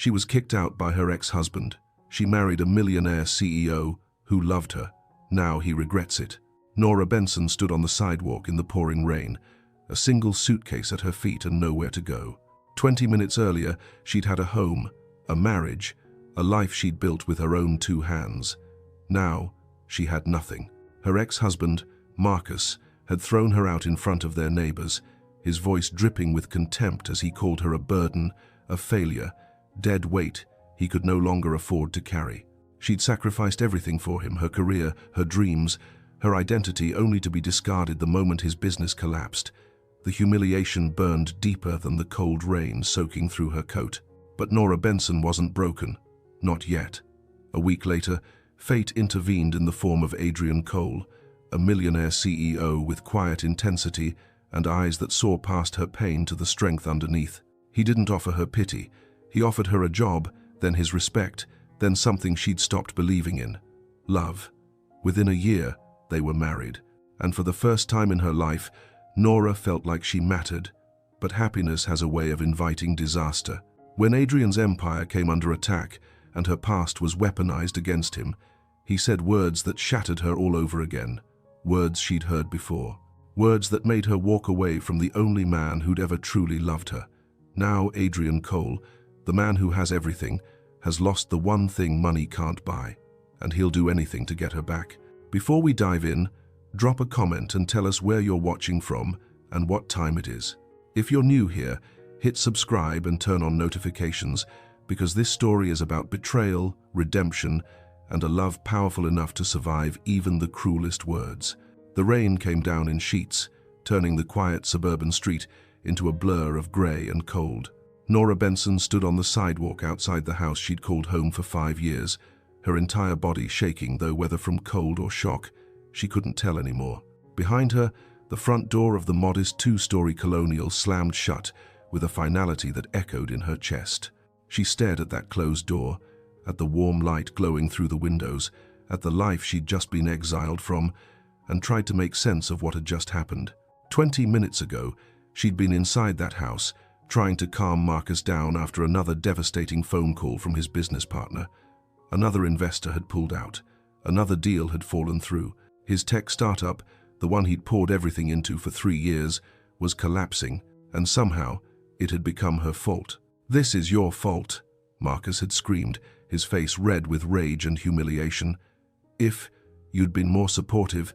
She was kicked out by her ex-husband. She married a millionaire CEO who loved her. Now he regrets it. Nora Benson stood on the sidewalk in the pouring rain, a single suitcase at her feet and nowhere to go. 20 minutes earlier, she'd had a home, a marriage, a life she'd built with her own 2 hands. Now, she had nothing. Her ex-husband, Marcus, had thrown her out in front of their neighbors, his voice dripping with contempt as he called her a burden, a failure, dead weight he could no longer afford to carry. She'd sacrificed everything for him, her career, her dreams, her identity, only to be discarded the moment his business collapsed. The humiliation burned deeper than the cold rain soaking through her coat. But Nora Benson wasn't broken. Not yet. A week later, fate intervened in the form of Adrian Cole, a millionaire CEO with quiet intensity and eyes that saw past her pain to the strength underneath. He didn't offer her pity. He offered her a job, then his respect, then something she'd stopped believing in: love. Within a year, they were married. And for the first time in her life, Nora felt like she mattered. But happiness has a way of inviting disaster. When Adrian's empire came under attack and her past was weaponized against him, he said words that shattered her all over again. Words she'd heard before. Words that made her walk away from the only man who'd ever truly loved her. Now Adrian Cole, the man who has everything, has lost the one thing money can't buy, and he'll do anything to get her back. Before we dive in, drop a comment and tell us where you're watching from and what time it is. If you're new here, hit subscribe and turn on notifications, because this story is about betrayal, redemption, and a love powerful enough to survive even the cruelest words. The rain came down in sheets, turning the quiet suburban street into a blur of grey and cold. Nora Benson stood on the sidewalk outside the house she'd called home for 5 years, her entire body shaking, though whether from cold or shock, she couldn't tell anymore. Behind her, the front door of the modest 2-story colonial slammed shut with a finality that echoed in her chest. She stared at that closed door, at the warm light glowing through the windows, at the life she'd just been exiled from, and tried to make sense of what had just happened. 20 minutes ago, she'd been inside that house, trying to calm Marcus down after another devastating phone call from his business partner. Another investor had pulled out. Another deal had fallen through. His tech startup, the one he'd poured everything into for 3 years, was collapsing, and somehow it had become her fault. "This is your fault," Marcus had screamed, his face red with rage and humiliation. "If you'd been more supportive,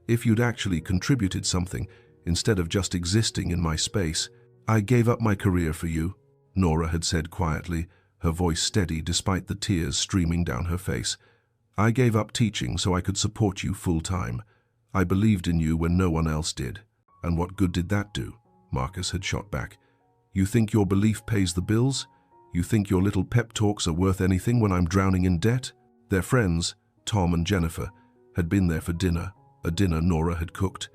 if you'd actually contributed something, instead of just existing in my space. I gave up my career for you," Nora had said quietly, her voice steady despite the tears streaming down her face. "I gave up teaching so I could support you full-time. I believed in you when no one else did." "And what good did that do?" Marcus had shot back. "You think your belief pays the bills? You think your little pep talks are worth anything when I'm drowning in debt?" Their friends, Tom and Jennifer, had been there for dinner, a dinner Nora had cooked,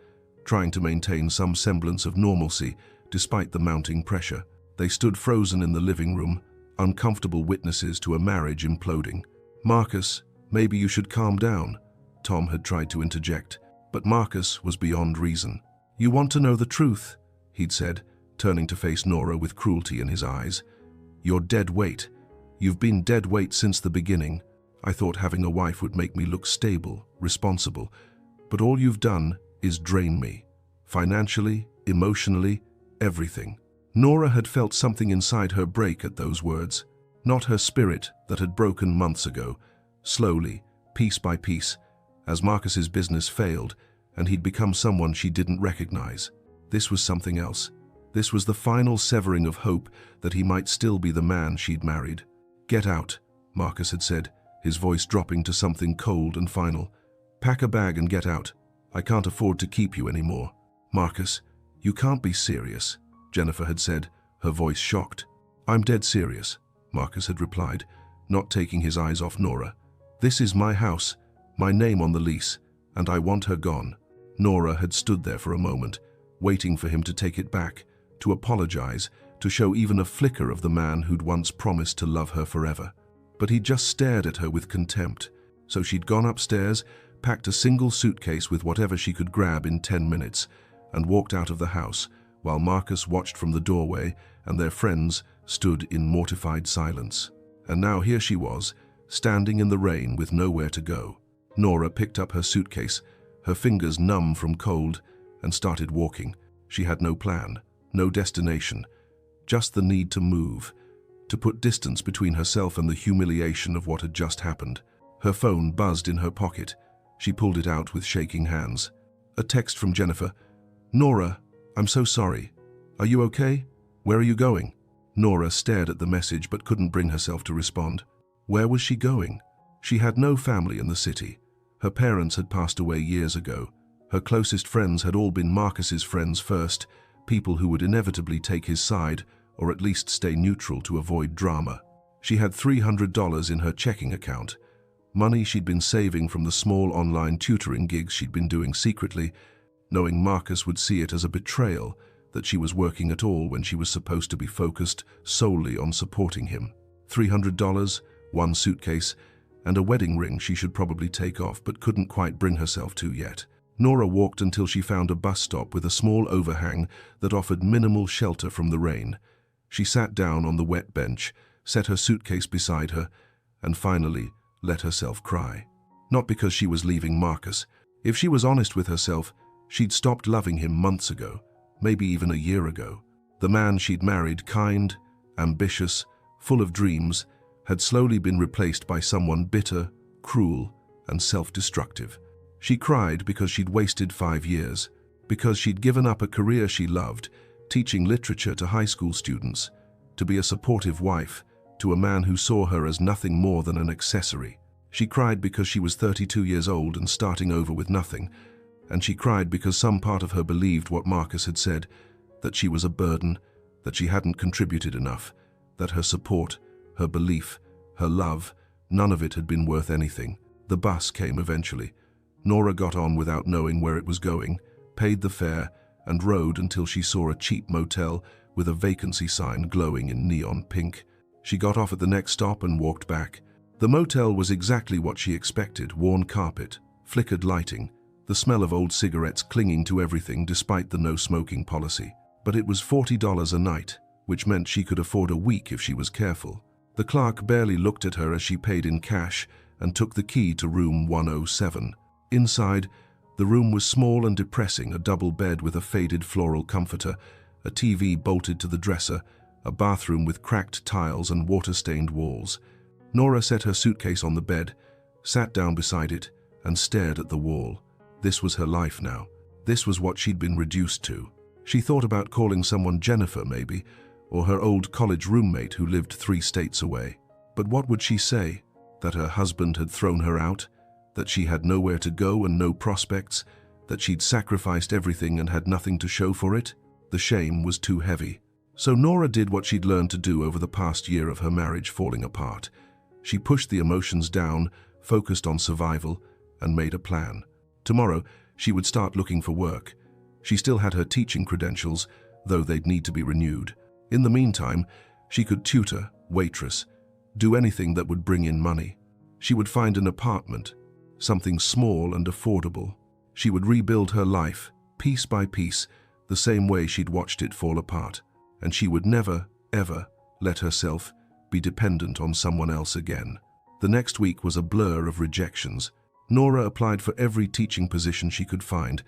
trying to maintain some semblance of normalcy despite the mounting pressure. They stood frozen in the living room, uncomfortable witnesses to a marriage imploding. "Marcus, maybe you should calm down," Tom had tried to interject, but Marcus was beyond reason. "You want to know the truth," he'd said, turning to face Nora with cruelty in his eyes. "You're dead weight. You've been dead weight since the beginning. I thought having a wife would make me look stable, responsible, but all you've done is drain me. Financially, emotionally, everything." Nora had felt something inside her break at those words. Not her spirit that had broken months ago. Slowly, piece by piece, as Marcus's business failed and he'd become someone she didn't recognize. This was something else. This was the final severing of hope that he might still be the man she'd married. "Get out," Marcus had said, his voice dropping to something cold and final. "Pack a bag and get out. I can't afford to keep you anymore." "Marcus, you can't be serious," Jennifer had said, her voice shocked. "I'm dead serious," Marcus had replied, not taking his eyes off Nora. "This is my house, my name on the lease, and I want her gone." Nora had stood there for a moment, waiting for him to take it back, to apologize, to show even a flicker of the man who'd once promised to love her forever. But he just stared at her with contempt, so she'd gone upstairs, packed a single suitcase with whatever she could grab in 10 minutes, and walked out of the house, while Marcus watched from the doorway and their friends stood in mortified silence. And now here she was, standing in the rain with nowhere to go. Nora picked up her suitcase, her fingers numb from cold, and started walking. She had no plan, no destination, just the need to move, to put distance between herself and the humiliation of what had just happened. Her phone buzzed in her pocket. She pulled it out with shaking hands. A text from Jennifer. "Nora, I'm so sorry. Are you okay? Where are you going?" Nora stared at the message but couldn't bring herself to respond. Where was she going? She had no family in the city. Her parents had passed away years ago. Her closest friends had all been Marcus's friends first, people who would inevitably take his side or at least stay neutral to avoid drama. She had $300 in her checking account, money she'd been saving from the small online tutoring gigs she'd been doing secretly, knowing Marcus would see it as a betrayal that she was working at all when she was supposed to be focused solely on supporting him. $300, one suitcase, and a wedding ring she should probably take off but couldn't quite bring herself to yet. Nora walked until she found a bus stop with a small overhang that offered minimal shelter from the rain. She sat down on the wet bench, set her suitcase beside her, and finally let herself cry. Not because she was leaving Marcus. If she was honest with herself, she'd stopped loving him months ago, maybe even a year ago. The man she'd married, kind, ambitious, full of dreams, had slowly been replaced by someone bitter, cruel, and self-destructive. She cried because she'd wasted 5 years, because she'd given up a career she loved, teaching literature to high school students, to be a supportive wife to a man who saw her as nothing more than an accessory. She cried because she was 32 years old and starting over with nothing, and she cried because some part of her believed what Marcus had said, that she was a burden, that she hadn't contributed enough, that her support, her belief, her love, none of it had been worth anything. The bus came eventually. Nora got on without knowing where it was going, paid the fare, and rode until she saw a cheap motel with a vacancy sign glowing in neon pink. She got off at the next stop and walked back. The motel was exactly what she expected: worn carpet, flickered lighting, the smell of old cigarettes clinging to everything despite the no-smoking policy. But it was $40 a night, which meant she could afford a week if she was careful. The clerk barely looked at her as she paid in cash and took the key to room 107. Inside, the room was small and depressing: a double bed with a faded floral comforter, a TV bolted to the dresser, a bathroom with cracked tiles and water-stained walls. Nora set her suitcase on the bed, sat down beside it, and stared at the wall. This was her life now. This was what she'd been reduced to. She thought about calling someone Jennifer, maybe, or her old college roommate who lived 3 states away. But what would she say? That her husband had thrown her out? That she had nowhere to go and no prospects? That she'd sacrificed everything and had nothing to show for it? The shame was too heavy. So Nora did what she'd learned to do over the past year of her marriage falling apart. She pushed the emotions down, focused on survival, and made a plan. Tomorrow, she would start looking for work. She still had her teaching credentials, though they'd need to be renewed. In the meantime, she could tutor, waitress, do anything that would bring in money. She would find an apartment, something small and affordable. She would rebuild her life, piece by piece, the same way she'd watched it fall apart. And she would never, ever let herself be dependent on someone else again. The next week was a blur of rejections. Nora applied for every teaching position she could find,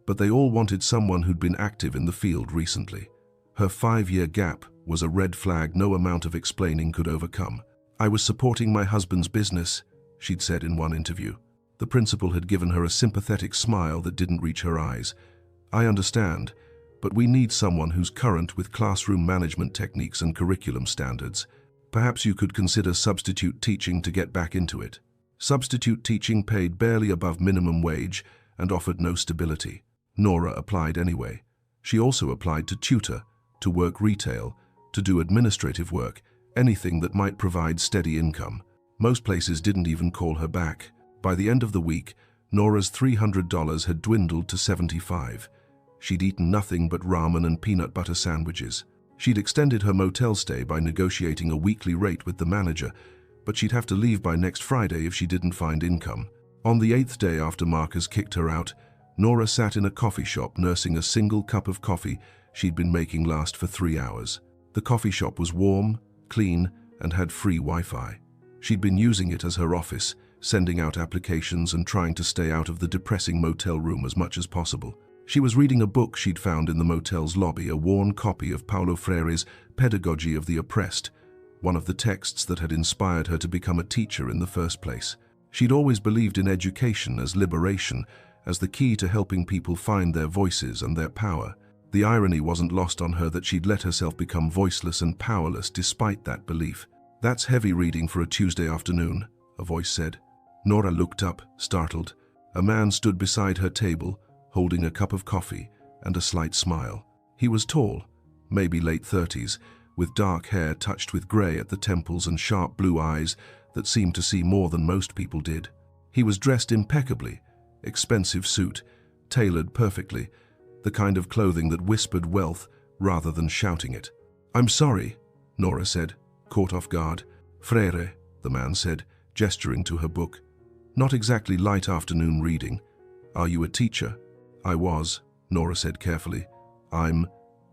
but they all wanted someone who'd been active in the field recently. Her 5-year gap was a red flag no amount of explaining could overcome. "I was supporting my husband's business," she'd said in one interview. The principal had given her a sympathetic smile that didn't reach her eyes. "I understand, but we need someone who's current with classroom management techniques and curriculum standards. Perhaps you could consider substitute teaching to get back into it." Substitute teaching paid barely above minimum wage and offered no stability. Nora applied anyway. She also applied to tutor, to work retail, to do administrative work, anything that might provide steady income. Most places didn't even call her back. By the end of the week, Nora's $300 had dwindled to $75. She'd eaten nothing but ramen and peanut butter sandwiches. She'd extended her motel stay by negotiating a weekly rate with the manager, but she'd have to leave by next Friday if she didn't find income. On the 8th day after Marcus kicked her out, Nora sat in a coffee shop nursing a single cup of coffee she'd been making last for 3 hours. The coffee shop was warm, clean, and had free Wi-Fi. She'd been using it as her office, sending out applications and trying to stay out of the depressing motel room as much as possible. She was reading a book she'd found in the motel's lobby, a worn copy of Paulo Freire's Pedagogy of the Oppressed, one of the texts that had inspired her to become a teacher in the first place. She'd always believed in education as liberation, as the key to helping people find their voices and their power. The irony wasn't lost on her that she'd let herself become voiceless and powerless despite that belief. "That's heavy reading for a Tuesday afternoon," a voice said. Nora looked up, startled. A man stood beside her table, holding a cup of coffee and a slight smile. He was tall, maybe late 30s, with dark hair touched with grey at the temples and sharp blue eyes that seemed to see more than most people did. He was dressed impeccably, expensive suit, tailored perfectly, the kind of clothing that whispered wealth rather than shouting it. "I'm sorry," Nora said, caught off guard. "Freire," the man said, gesturing to her book. "Not exactly light afternoon reading. Are you a teacher?" "I was," Nora said carefully. "I'm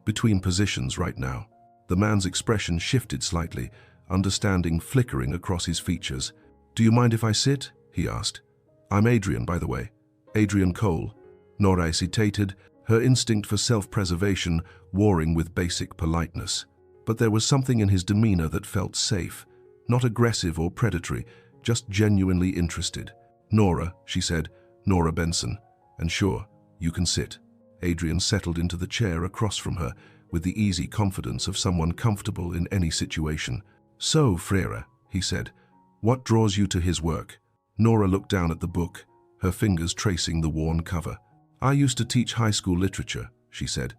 between positions right now." The man's expression shifted slightly, understanding flickering across his features. "Do you mind if I sit?" he asked. "I'm Adrian, by the way. Adrian Cole." Nora hesitated, her instinct for self-preservation warring with basic politeness. But there was something in his demeanor that felt safe, not aggressive or predatory, just genuinely interested. "Nora," she said, "Nora Benson. And sure, you can sit." Adrian settled into the chair across from her with the easy confidence of someone comfortable in any situation. "So, Freire," he said, "what draws you to his work?" Nora looked down at the book, her fingers tracing the worn cover. "I used to teach high school literature," she said.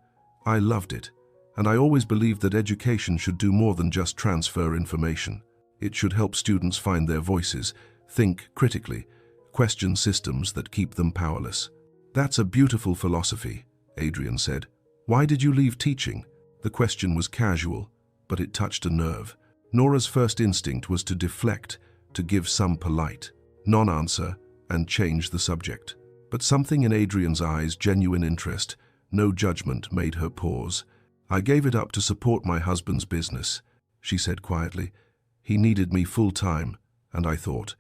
"I loved it, and I always believed that education should do more than just transfer information. It should help students find their voices, think critically, question systems that keep them powerless." "That's a beautiful philosophy," Adrian said. "Why did you leave teaching?" The question was casual, but it touched a nerve. Nora's first instinct was to deflect, to give some polite non-answer, and change the subject. But something in Adrian's eyes, genuine interest, no judgment, made her pause. "I gave it up to support my husband's business," she said quietly. "He needed me full-time, and I thought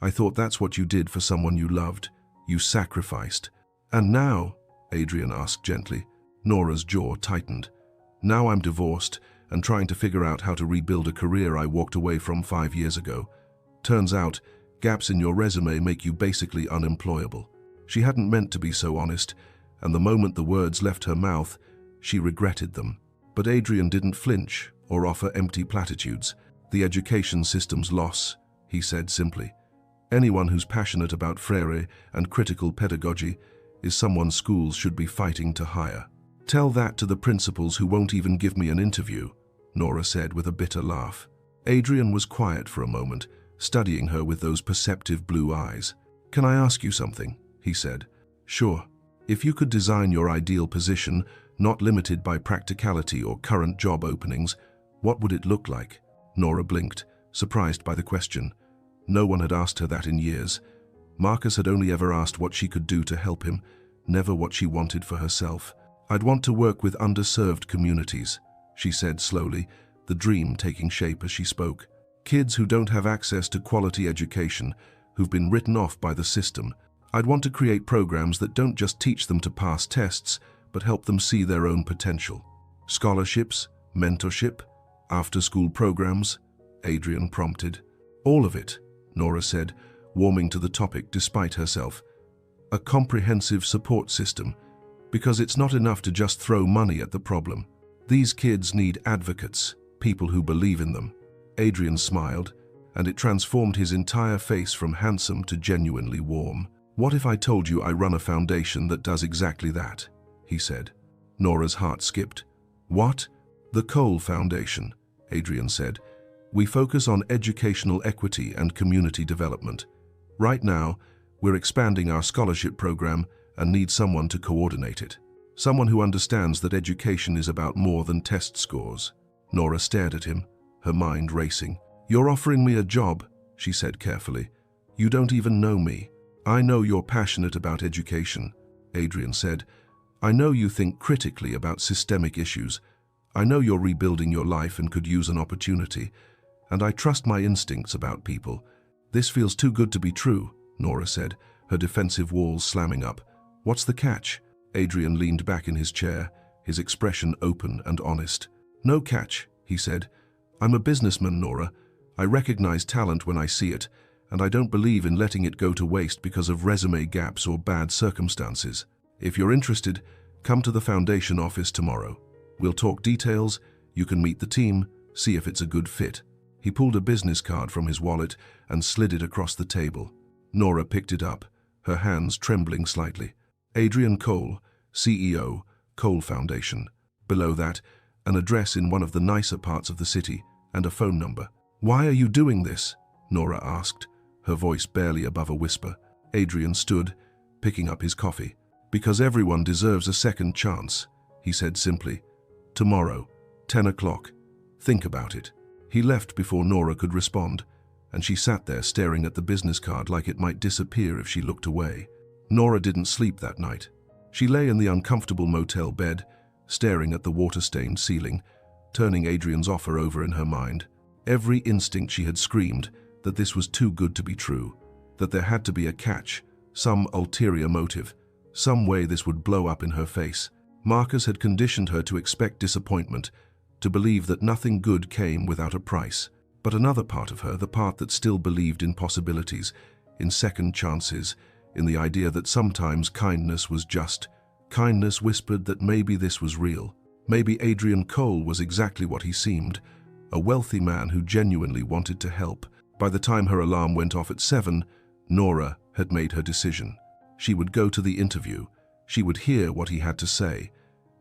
that's what you did for someone you loved. You sacrificed." "And now?" Adrian asked gently. Nora's jaw tightened. "Now I'm divorced and trying to figure out how to rebuild a career I walked away from 5 years ago. Turns out, gaps in your resume make you basically unemployable." She hadn't meant to be so honest, and the moment the words left her mouth, she regretted them. But Adrian didn't flinch or offer empty platitudes. "The education system's loss," he said simply. "Anyone who's passionate about Freire and critical pedagogy is someone schools should be fighting to hire." "Tell that to the principals who won't even give me an interview," Nora said with a bitter laugh. Adrian was quiet for a moment, studying her with those perceptive blue eyes. "Can I ask you something?" he said. "Sure. If you could design your ideal position, not limited by practicality or current job openings, what would it look like?" Nora blinked, surprised by the question. No one had asked her that in years. Marcus had only ever asked what she could do to help him, never what she wanted for herself. "I'd want to work with underserved communities," she said slowly, the dream taking shape as she spoke. "Kids who don't have access to quality education, who've been written off by the system. I'd want to create programs that don't just teach them to pass tests, but help them see their own potential." "Scholarships, mentorship, after-school programs?" Adrian prompted. "All of it," Nora said, warming to the topic despite herself. "A comprehensive support system, because it's not enough to just throw money at the problem. These kids need advocates, people who believe in them." Adrian smiled, and it transformed his entire face from handsome to genuinely warm. "What if I told you I run a foundation that does exactly that?" he said. Nora's heart skipped. "What?" "The Cole Foundation," Adrian said. "We focus on educational equity and community development. Right now, we're expanding our scholarship program and need someone to coordinate it. Someone who understands that education is about more than test scores." Nora stared at him, her mind racing. "You're offering me a job," she said carefully. "You don't even know me." "I know you're passionate about education," Adrian said. "I know you think critically about systemic issues. I know you're rebuilding your life and could use an opportunity. And I trust my instincts about people. This feels too good to be true, Nora said, her defensive walls slamming up. What's the catch? Adrian leaned back in his chair, his expression open and honest. No catch, he said. I'm a businessman, Nora. I recognize talent when I see it, and I don't believe in letting it go to waste because of resume gaps or bad circumstances. If you're interested, come to the foundation office tomorrow. We'll talk details, you can meet the team, see if it's a good fit. He pulled a business card from his wallet and slid it across the table. Nora picked it up, her hands trembling slightly. Adrian Cole, CEO, Cole Foundation. Below that, an address in one of the nicer parts of the city and a phone number. Why are you doing this? Nora asked, her voice barely above a whisper. Adrian stood, picking up his coffee. Because everyone deserves a second chance, he said simply. Tomorrow, 10 o'clock. Think about it. He left before Nora could respond, and she sat there staring at the business card like it might disappear if she looked away. Nora didn't sleep that night. She lay in the uncomfortable motel bed, staring at the water-stained ceiling, turning Adrian's offer over in her mind. Every instinct she had screamed that this was too good to be true, that there had to be a catch, some ulterior motive, some way this would blow up in her face. Marcus had conditioned her to expect disappointment, to believe that nothing good came without a price. But another part of her, the part that still believed in possibilities, in second chances, in the idea that sometimes kindness was just. Kindness whispered that maybe this was real. Maybe Adrian Cole was exactly what he seemed, a wealthy man who genuinely wanted to help. By the time her alarm went off at 7, Nora had made her decision. She would go to the interview. She would hear what he had to say.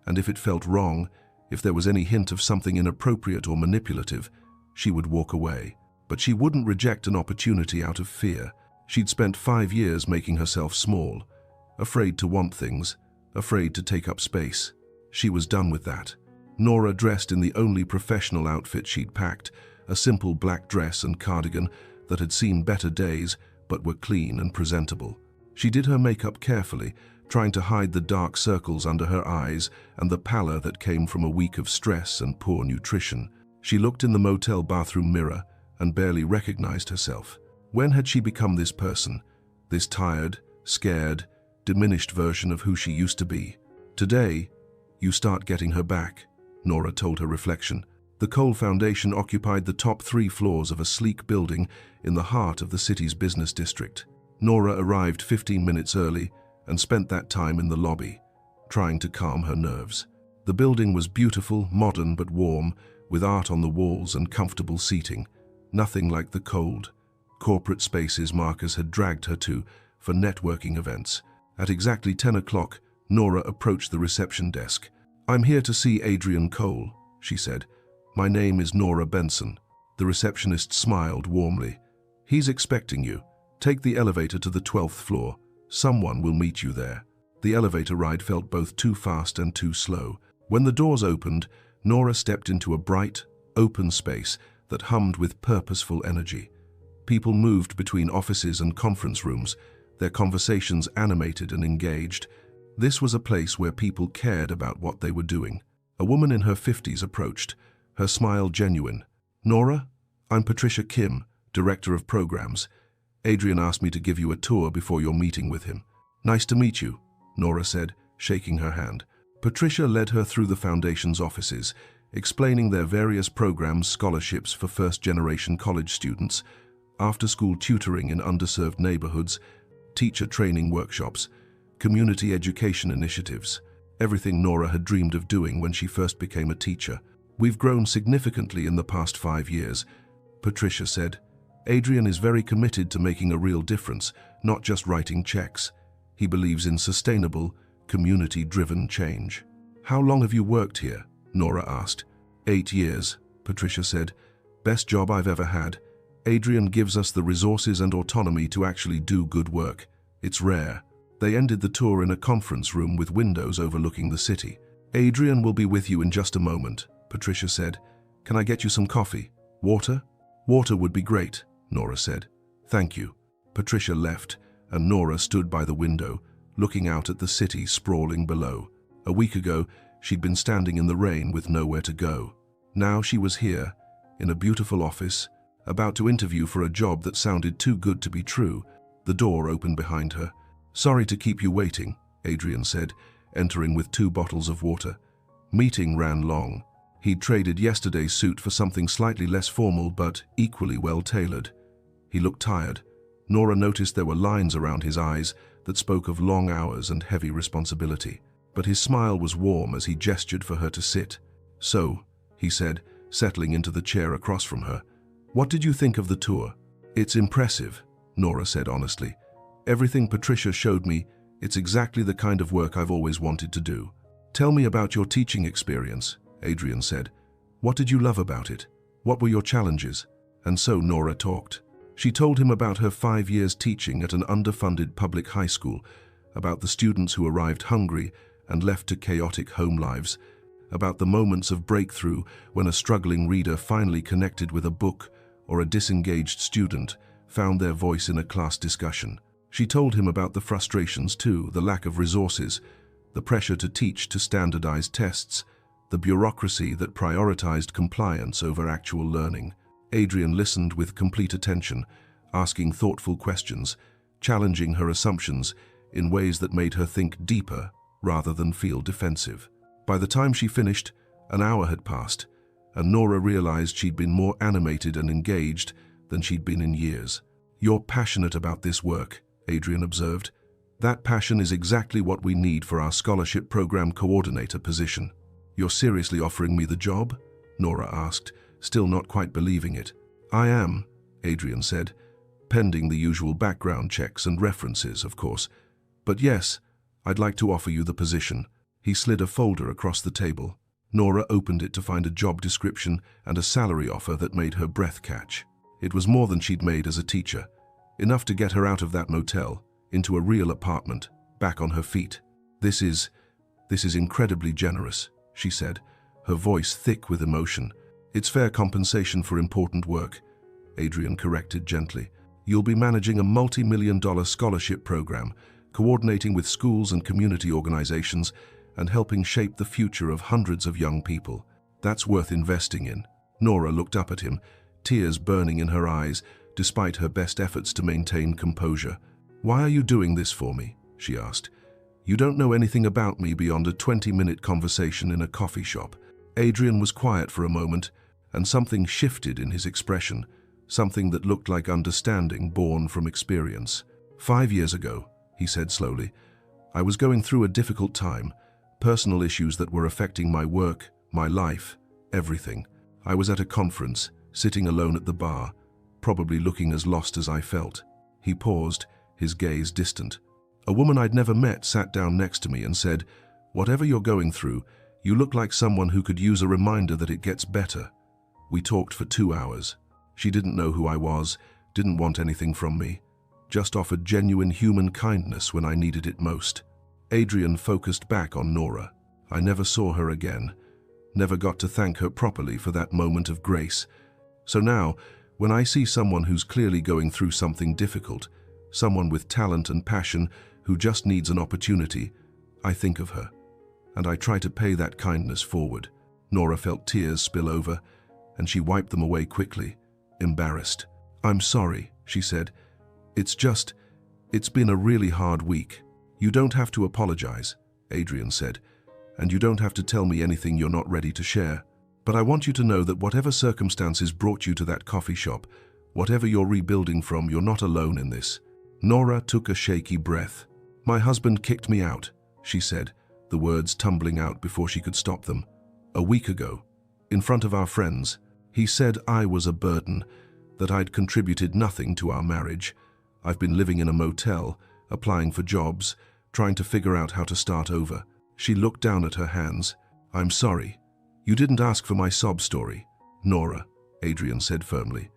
And if it felt wrong, if there was any hint of something inappropriate or manipulative, she would walk away. But she wouldn't reject an opportunity out of fear. She'd spent 5 years making herself small, afraid to want things, afraid to take up space. She was done with that. Nora dressed in the only professional outfit she'd packed, a simple black dress and cardigan that had seen better days but were clean and presentable. She did her makeup carefully, trying to hide the dark circles under her eyes and the pallor that came from a week of stress and poor nutrition. She looked in the motel bathroom mirror and barely recognized herself. When had she become this person, this tired, scared, diminished version of who she used to be? Today, you start getting her back, Nora told her reflection. The Cole Foundation occupied the top 3 floors of a sleek building in the heart of the city's business district. Nora arrived 15 minutes early and spent that time in the lobby, trying to calm her nerves. The building was beautiful, modern but warm, with art on the walls and comfortable seating. Nothing like the cold, corporate spaces Marcus had dragged her to for networking events. At exactly 10 o'clock, Nora approached the reception desk. "I'm here to see Adrian Cole," she said. "My name is Nora Benson." The receptionist smiled warmly. "He's expecting you. Take the elevator to the 12th floor. Someone will meet you there." The elevator ride felt both too fast and too slow. When the doors opened, Nora stepped into a bright, open space that hummed with purposeful energy. People moved between offices and conference rooms, their conversations animated and engaged. This was a place where people cared about what they were doing. A woman in her 50s approached, her smile genuine. "Nora, I'm Patricia Kim, Director of Programs. Adrian asked me to give you a tour before your meeting with him." "Nice to meet you," Nora said, shaking her hand. Patricia led her through the Foundation's offices, explaining their various programs, scholarships for first-generation college students, after-school tutoring in underserved neighborhoods, teacher training workshops, community education initiatives, everything Nora had dreamed of doing when she first became a teacher. "We've grown significantly in the past 5 years," Patricia said. "Adrian is very committed to making a real difference, not just writing checks. He believes in sustainable, community-driven change." "How long have you worked here?" Nora asked. 8 years, Patricia said. "Best job I've ever had. Adrian gives us the resources and autonomy to actually do good work. It's rare." They ended the tour in a conference room with windows overlooking the city. "Adrian will be with you in just a moment," Patricia said. "Can I get you some coffee? Water?" "Water would be great," Nora said. "Thank you." Patricia left, and Nora stood by the window, looking out at the city sprawling below. A week ago, she'd been standing in the rain with nowhere to go. Now she was here, in a beautiful office, about to interview for a job that sounded too good to be true. The door opened behind her. "Sorry to keep you waiting," Adrian said, entering with 2 bottles of water. Meeting ran long. He'd traded yesterday's suit for something slightly less formal but equally well-tailored. He looked tired. Nora noticed there were lines around his eyes that spoke of long hours and heavy responsibility. But his smile was warm as he gestured for her to sit. "So," he said, settling into the chair across from her, "what did you think of the tour?" "It's impressive," Nora said honestly. "Everything Patricia showed me, it's exactly the kind of work I've always wanted to do." "Tell me about your teaching experience," Adrian said. "What did you love about it? What were your challenges?" And so Nora talked. She told him about her 5 years teaching at an underfunded public high school, about the students who arrived hungry and left to chaotic home lives, about the moments of breakthrough when a struggling reader finally connected with a book or a disengaged student found their voice in a class discussion. She told him about the frustrations too, the lack of resources, the pressure to teach to standardized tests, the bureaucracy that prioritized compliance over actual learning. Adrian listened with complete attention, asking thoughtful questions, challenging her assumptions in ways that made her think deeper rather than feel defensive. By the time she finished, an hour had passed, and Nora realized she'd been more animated and engaged than she'd been in years. "You're passionate about this work," Adrian observed. "That passion is exactly what we need for our scholarship program coordinator position." "You're seriously offering me the job?" Nora asked, still not quite believing it. "I am," Adrian said, pending the usual background checks and references, of course. "But yes, I'd like to offer you the position." He slid a folder across the table. Nora opened it to find a job description and a salary offer that made her breath catch. It was more than she'd made as a teacher, enough to get her out of that motel, into a real apartment, back on her feet. This is incredibly generous," she said, her voice thick with emotion. "It's fair compensation for important work," Adrian corrected gently. "You'll be managing a multi-million-dollar scholarship program, coordinating with schools and community organizations, and helping shape the future of hundreds of young people. That's worth investing in." Nora looked up at him, tears burning in her eyes, despite her best efforts to maintain composure. "Why are you doing this for me?" she asked. "You don't know anything about me beyond a 20-minute conversation in a coffee shop." Adrian was quiet for a moment, and something shifted in his expression, something that looked like understanding born from experience. "5 years ago," he said slowly, "I was going through a difficult time, personal issues that were affecting my work, my life, everything. I was at a conference, sitting alone at the bar, probably looking as lost as I felt." He paused, his gaze distant. "A woman I'd never met sat down next to me and said, 'Whatever you're going through, you look like someone who could use a reminder that it gets better.' We talked for 2 hours. She didn't know who I was, didn't want anything from me, just offered genuine human kindness when I needed it most." Adrian focused back on Nora. "I never saw her again, never got to thank her properly for that moment of grace. So now, when I see someone who's clearly going through something difficult, someone with talent and passion who just needs an opportunity, I think of her, and I try to pay that kindness forward." Nora felt tears spill over, and she wiped them away quickly, embarrassed. "I'm sorry," she said. It's been a really hard week." "You don't have to apologize," Adrian said, "and you don't have to tell me anything you're not ready to share. But I want you to know that whatever circumstances brought you to that coffee shop, whatever you're rebuilding from, you're not alone in this." Nora took a shaky breath. "My husband kicked me out," she said, the words tumbling out before she could stop them. "A week ago, in front of our friends, he said I was a burden, that I'd contributed nothing to our marriage. I've been living in a motel, applying for jobs, trying to figure out how to start over." She looked down at her hands. "I'm sorry. You didn't ask for my sob story, Nora," Adrian said firmly.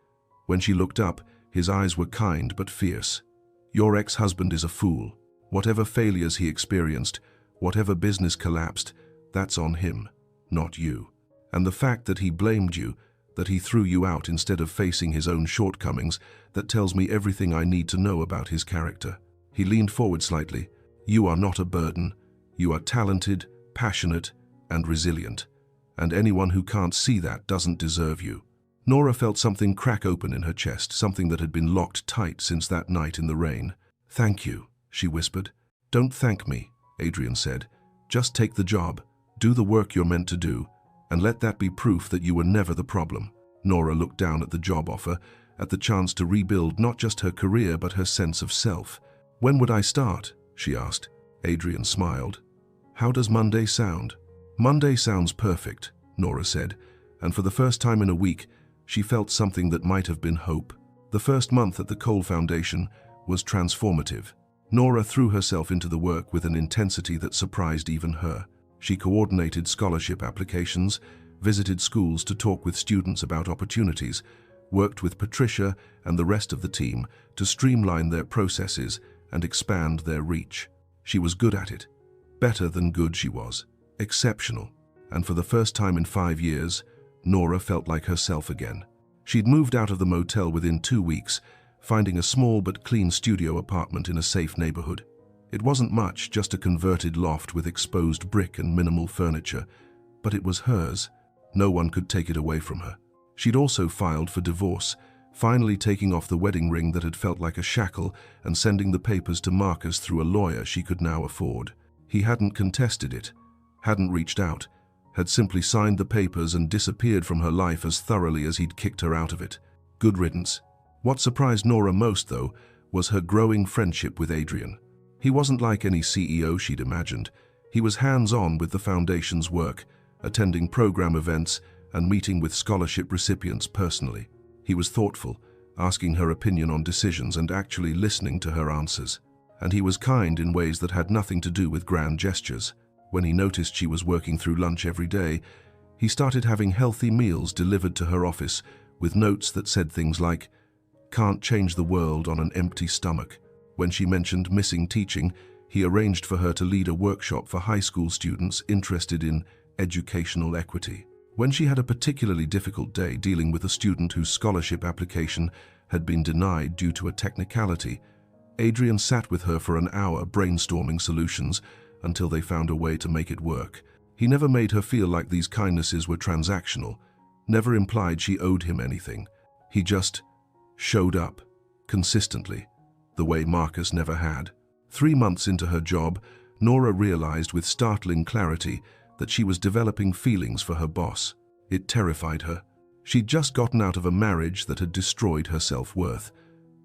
When she looked up, his eyes were kind but fierce. "Your ex-husband is a fool. Whatever failures he experienced, whatever business collapsed, that's on him, not you. And the fact that he blamed you, that he threw you out instead of facing his own shortcomings, that tells me everything I need to know about his character." He leaned forward slightly. "You are not a burden. You are talented, passionate, and resilient. And anyone who can't see that doesn't deserve you." Nora felt something crack open in her chest, something that had been locked tight since that night in the rain. "Thank you," she whispered. "Don't thank me," Adrian said. "Just take the job, do the work you're meant to do, and let that be proof that you were never the problem." Nora looked down at the job offer, at the chance to rebuild not just her career but her sense of self. "When would I start?" she asked. Adrian smiled. "How does Monday sound?" "Monday sounds perfect," Nora said, and for the first time in a week, she felt something that might have been hope. The first month at the Cole Foundation was transformative. Nora threw herself into the work with an intensity that surprised even her. She coordinated scholarship applications, visited schools to talk with students about opportunities, worked with Patricia and the rest of the team to streamline their processes and expand their reach. She was good at it. Better than good she was. Exceptional. And for the first time in 5 years, Nora felt like herself again. She'd moved out of the motel within 2 weeks, finding a small but clean studio apartment in a safe neighborhood. It wasn't much, just a converted loft with exposed brick and minimal furniture, but it was hers. No one could take it away from her. She'd also filed for divorce, finally taking off the wedding ring that had felt like a shackle and sending the papers to Marcus through a lawyer she could now afford. He hadn't contested it, hadn't reached out, had simply signed the papers and disappeared from her life as thoroughly as he'd kicked her out of it. Good riddance. What surprised Nora most, though, was her growing friendship with Adrian. He wasn't like any CEO she'd imagined. He was hands-on with the foundation's work, attending program events and meeting with scholarship recipients personally. He was thoughtful, asking her opinion on decisions and actually listening to her answers. And he was kind in ways that had nothing to do with grand gestures. When he noticed she was working through lunch every day, he started having healthy meals delivered to her office with notes that said things like, "Can't change the world on an empty stomach." When she mentioned missing teaching, he arranged for her to lead a workshop for high school students interested in educational equity. When she had a particularly difficult day dealing with a student whose scholarship application had been denied due to a technicality, Adrian sat with her for an hour brainstorming solutions until they found a way to make it work. He never made her feel like these kindnesses were transactional, never implied she owed him anything. He just showed up, consistently, the way Marcus never had. 3 months into her job, Nora realized with startling clarity that she was developing feelings for her boss. It terrified her. She'd just gotten out of a marriage that had destroyed her self-worth.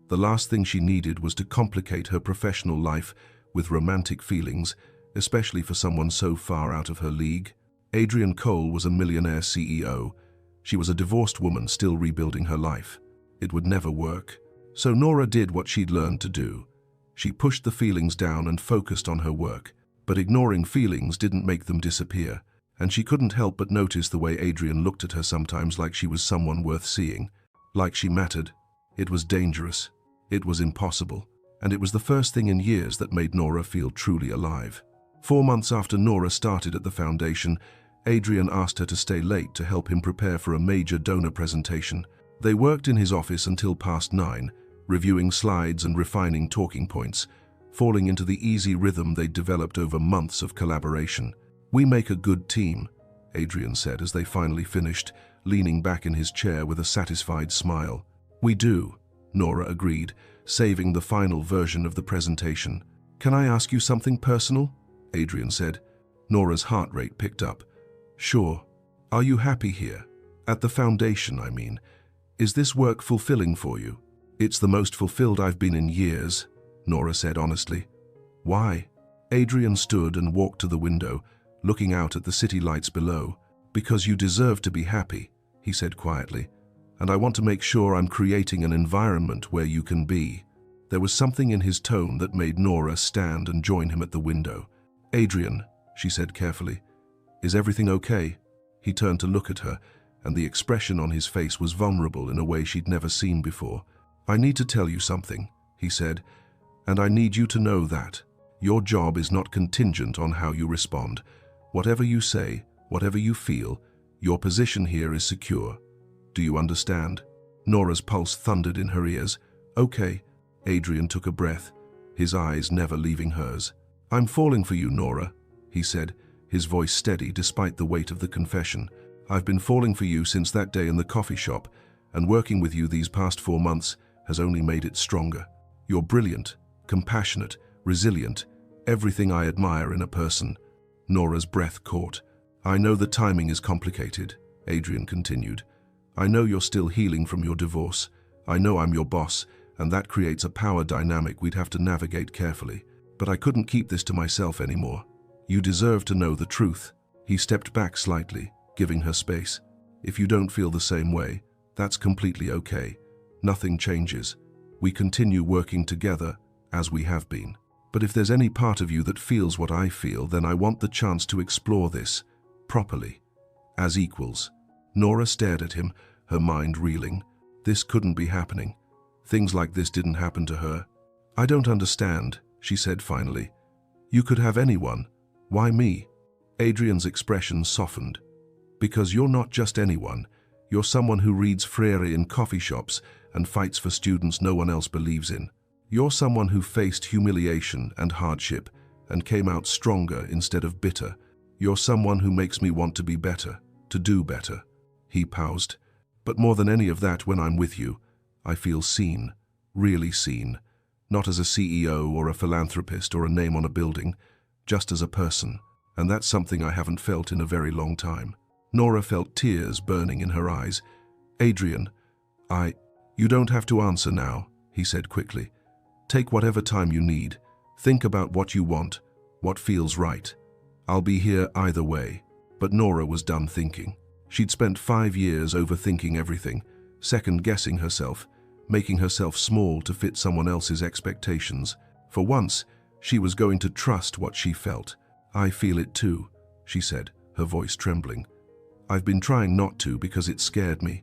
The last thing she needed was to complicate her professional life with romantic feelings, especially for someone so far out of her league. Adrian Cole was a millionaire CEO. She was a divorced woman still rebuilding her life. It would never work. So Nora did what she'd learned to do. She pushed the feelings down and focused on her work. But ignoring feelings didn't make them disappear, and she couldn't help but notice the way Adrian looked at her sometimes like she was someone worth seeing, like she mattered. It was dangerous. It was impossible. And it was the first thing in years that made Nora feel truly alive. 4 months after Nora started at the foundation, Adrian asked her to stay late to help him prepare for a major donor presentation. They worked in his office until past 9, reviewing slides and refining talking points, falling into the easy rhythm they'd developed over months of collaboration. "We make a good team," Adrian said as they finally finished, leaning back in his chair with a satisfied smile. "We do," Nora agreed, saving the final version of the presentation. "Can I ask you something personal?" Adrian said. Nora's heart rate picked up. "Sure. Are you happy here? At the foundation, I mean. Is this work fulfilling for you?" "It's the most fulfilled I've been in years," Nora said honestly. "Why?" Adrian stood and walked to the window, looking out at the city lights below. "Because you deserve to be happy," he said quietly, "and I want to make sure I'm creating an environment where you can be." There was something in his tone that made Nora stand and join him at the window. "Adrian," she said carefully, "is everything okay?" He turned to look at her, and the expression on his face was vulnerable in a way she'd never seen before. "I need to tell you something," he said, "and I need you to know that. Your job is not contingent on how you respond. Whatever you say, whatever you feel, your position here is secure. Do you understand?" Nora's pulse thundered in her ears. "Okay." Adrian took a breath, his eyes never leaving hers. "I'm falling for you, Nora," he said, his voice steady despite the weight of the confession. "I've been falling for you since that day in the coffee shop, and working with you these past 4 months has only made it stronger. You're brilliant, compassionate, resilient, everything I admire in a person. Nora's breath caught. I know the timing is complicated, Adrian continued. I know you're still healing from your divorce. I know I'm your boss, and that creates a power dynamic we'd have to navigate carefully. But I couldn't keep this to myself anymore. You deserve to know the truth. He stepped back slightly, giving her space. If you don't feel the same way, that's completely okay. Nothing changes. We continue working together, as we have been. But if there's any part of you that feels what I feel, then I want the chance to explore this, properly, as equals. Nora stared at him, her mind reeling. This couldn't be happening. Things like this didn't happen to her. I don't understand, she said finally. You could have anyone. Why me? Adrian's expression softened. Because you're not just anyone. You're someone who reads Freire in coffee shops and fights for students no one else believes in. You're someone who faced humiliation and hardship and came out stronger instead of bitter. You're someone who makes me want to be better, to do better. He paused. But more than any of that, when I'm with you, I feel seen, really seen. Not as a CEO or a philanthropist or a name on a building, just as a person. And that's something I haven't felt in a very long time. Nora felt tears burning in her eyes. Adrian, You don't have to answer now, he said quickly. Take whatever time you need. Think about what you want, what feels right. I'll be here either way. But Nora was done thinking. She'd spent 5 years overthinking everything, second-guessing herself, making herself small to fit someone else's expectations. For once, she was going to trust what she felt. I feel it too, she said, her voice trembling. I've been trying not to because it scared me,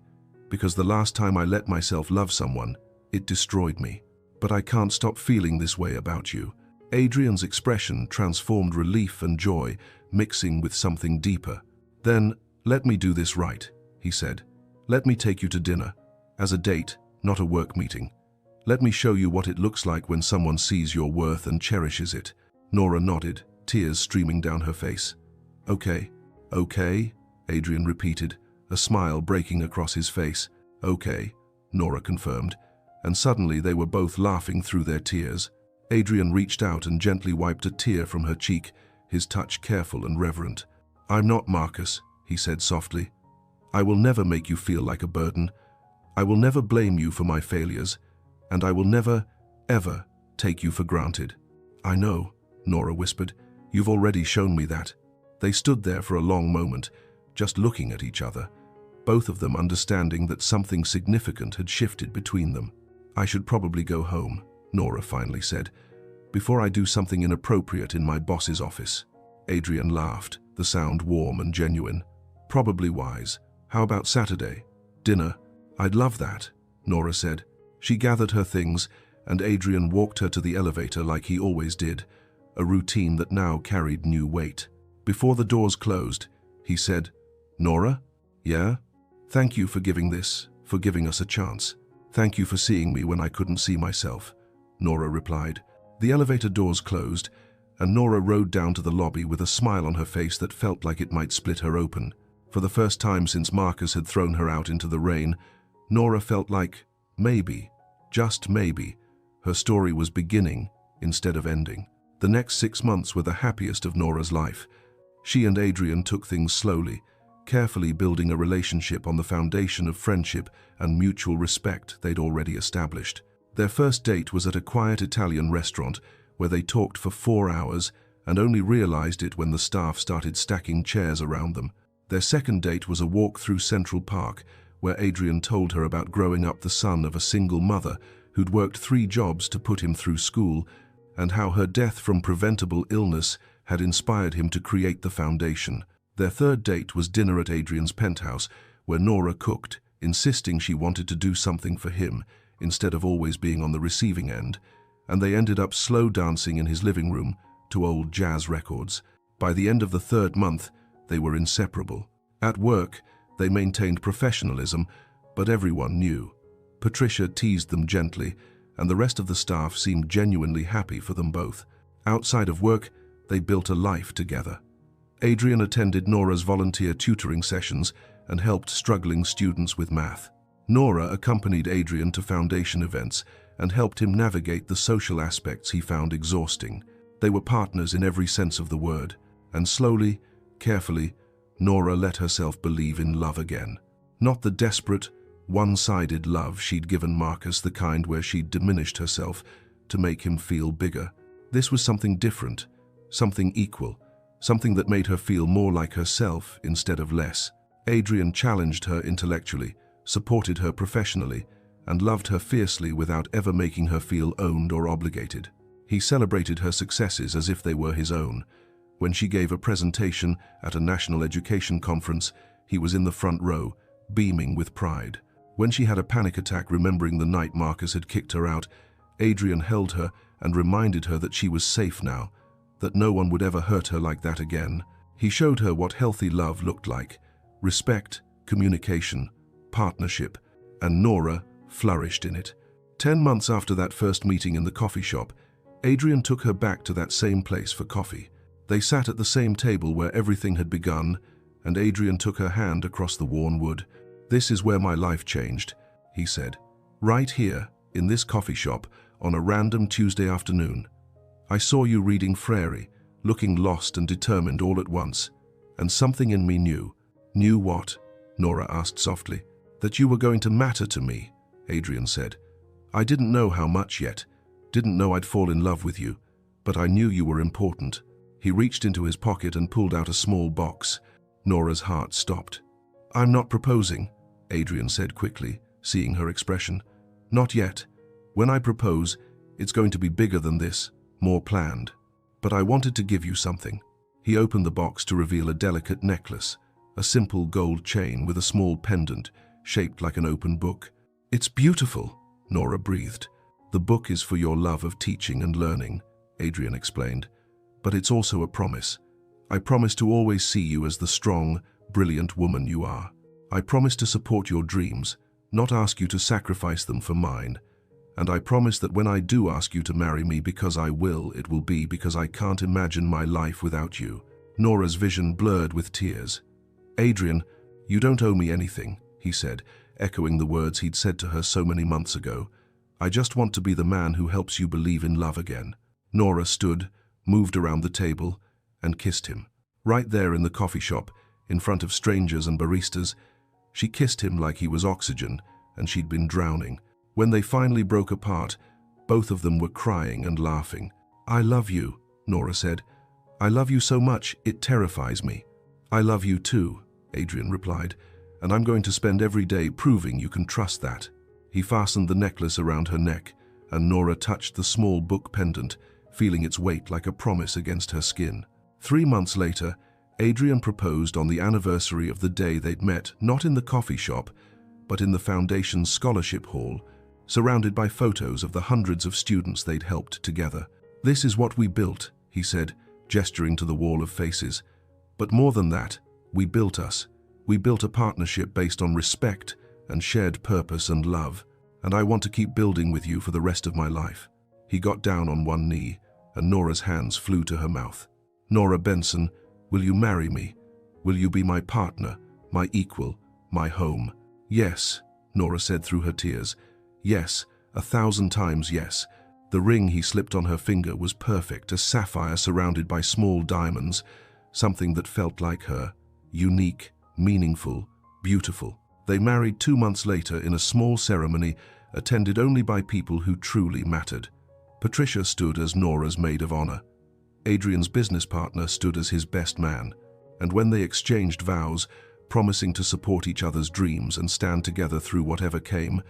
because the last time I let myself love someone, it destroyed me. But I can't stop feeling this way about you. Adrian's expression transformed relief and joy, mixing with something deeper. Then, let me do this right, he said. Let me take you to dinner, as a date, not a work meeting. Let me show you what it looks like when someone sees your worth and cherishes it. Nora nodded, tears streaming down her face. Okay, Adrian repeated, a smile breaking across his face. Okay, Nora confirmed, and suddenly they were both laughing through their tears. Adrian reached out and gently wiped a tear from her cheek, his touch careful and reverent. I'm not Marcus, he said softly. I will never make you feel like a burden. I will never blame you for my failures, and I will never, ever take you for granted. I know, Nora whispered. You've already shown me that. They stood there for a long moment, just looking at each other, both of them understanding that something significant had shifted between them. I should probably go home, Nora finally said, before I do something inappropriate in my boss's office. Adrian laughed, the sound warm and genuine. Probably wise. How about Saturday? Dinner? I'd love that, Nora said. She gathered her things, and Adrian walked her to the elevator like he always did, a routine that now carried new weight. Before the doors closed, he said, Nora? Yeah? Thank you for giving us a chance. Thank you for seeing me when I couldn't see myself, Nora replied. The elevator doors closed, and Nora rode down to the lobby with a smile on her face that felt like it might split her open. For the first time since Marcus had thrown her out into the rain, Nora felt like, maybe, just maybe, her story was beginning instead of ending. The next 6 months were the happiest of Nora's life. She and Adrian took things slowly, carefully building a relationship on the foundation of friendship and mutual respect they'd already established. Their first date was at a quiet Italian restaurant where they talked for 4 hours and only realized it when the staff started stacking chairs around them. Their second date was a walk through Central Park where Adrian told her about growing up the son of a single mother who'd worked 3 jobs to put him through school, and how her death from preventable illness had inspired him to create the foundation. Their third date was dinner at Adrian's penthouse, where Nora cooked, insisting she wanted to do something for him, instead of always being on the receiving end, and they ended up slow dancing in his living room to old jazz records. By the end of the 3rd month, they were inseparable. At work, they maintained professionalism, but everyone knew. Patricia teased them gently, and the rest of the staff seemed genuinely happy for them both. Outside of work, they built a life together. Adrian attended Nora's volunteer tutoring sessions and helped struggling students with math. Nora accompanied Adrian to foundation events and helped him navigate the social aspects he found exhausting. They were partners in every sense of the word, and slowly, carefully, Nora let herself believe in love again. Not the desperate, one-sided love she'd given Marcus, the kind where she'd diminished herself to make him feel bigger. This was something different, something equal, something that made her feel more like herself instead of less. Adrian challenged her intellectually, supported her professionally, and loved her fiercely without ever making her feel owned or obligated. He celebrated her successes as if they were his own. When she gave a presentation at a national education conference, he was in the front row, beaming with pride. When she had a panic attack remembering the night Marcus had kicked her out, Adrian held her and reminded her that she was safe now, that no one would ever hurt her like that again. He showed her what healthy love looked like: respect, communication, partnership, and Nora flourished in it. 10 months after that first meeting in the coffee shop, Adrian took her back to that same place for coffee. They sat at the same table where everything had begun, and Adrian took her hand across the worn wood. "This is where my life changed," he said. "Right here, in this coffee shop, on a random Tuesday afternoon. I saw you reading Frary, looking lost and determined all at once, and something in me knew." "Knew what?" Nora asked softly. "That you were going to matter to me," Adrian said. "I didn't know how much yet, didn't know I'd fall in love with you, but I knew you were important." He reached into his pocket and pulled out a small box. Nora's heart stopped. "I'm not proposing," Adrian said quickly, seeing her expression. "Not yet. When I propose, it's going to be bigger than this, more planned. But I wanted to give you something." He opened the box to reveal a delicate necklace, a simple gold chain with a small pendant shaped like an open book. "It's beautiful," Nora breathed. "The book is for your love of teaching and learning," Adrian explained. "But it's also a promise. I promise to always see you as the strong, brilliant woman you are. I promise to support your dreams, not ask you to sacrifice them for mine. And I promise that when I do ask you to marry me, because I will, it will be because I can't imagine my life without you." Nora's vision blurred with tears. "Adrian, you don't owe me anything," he said, echoing the words he'd said to her so many months ago. "I just want to be the man who helps you believe in love again." Nora stood, moved around the table, and kissed him. Right there in the coffee shop, in front of strangers and baristas, she kissed him like he was oxygen, and she'd been drowning. When they finally broke apart, both of them were crying and laughing. "I love you," Nora said. "I love you so much, it terrifies me." "I love you too," Adrian replied, "and I'm going to spend every day proving you can trust that." He fastened the necklace around her neck, and Nora touched the small book pendant, feeling its weight like a promise against her skin. 3 months later, Adrian proposed on the anniversary of the day they'd met, not in the coffee shop, but in the Foundation's scholarship hall, surrounded by photos of the hundreds of students they'd helped together. "This is what we built," he said, gesturing to the wall of faces. "But more than that, we built us. We built a partnership based on respect and shared purpose and love, and I want to keep building with you for the rest of my life." He got down on one knee, and Nora's hands flew to her mouth. "Nora Benson, will you marry me? Will you be my partner, my equal, my home?" "Yes," Nora said through her tears. "Yes, 1,000 times yes." The ring he slipped on her finger was perfect, a sapphire surrounded by small diamonds, something that felt like her, unique, meaningful, beautiful. They married 2 months later in a small ceremony attended only by people who truly mattered. Patricia stood as Nora's maid of honor. Adrian's business partner stood as his best man, and when they exchanged vows, promising to support each other's dreams and stand together through whatever came,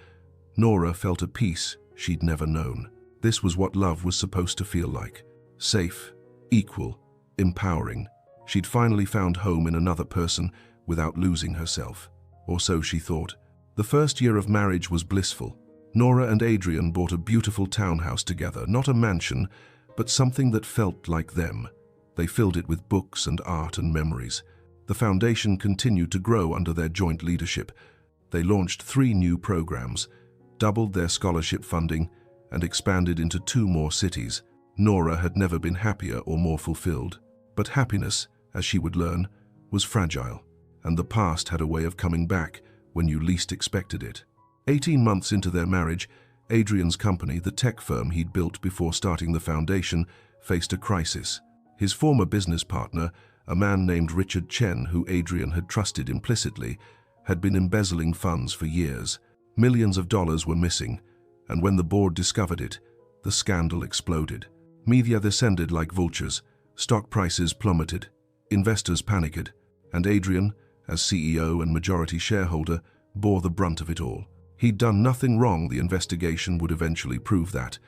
Nora felt a peace she'd never known. This was what love was supposed to feel like: safe, equal, empowering. She'd finally found home in another person without losing herself, or so she thought. The first year of marriage was blissful. Nora and Adrian bought a beautiful townhouse together, not a mansion, but something that felt like them. They filled it with books and art and memories. The foundation continued to grow under their joint leadership. They launched 3 new programs, doubled their scholarship funding, and expanded into 2 more cities. Nora had never been happier or more fulfilled. But happiness, as she would learn, was fragile, and the past had a way of coming back when you least expected it. 18 months into their marriage, Adrian's company, the tech firm he'd built before starting the foundation, faced a crisis. His former business partner, a man named Richard Chen, who Adrian had trusted implicitly, had been embezzling funds for years. Millions of dollars were missing, and when the board discovered it, the scandal exploded. Media descended like vultures, stock prices plummeted, investors panicked, and Adrian, as CEO and majority shareholder, bore the brunt of it all. He'd done nothing wrong, the investigation would eventually prove that,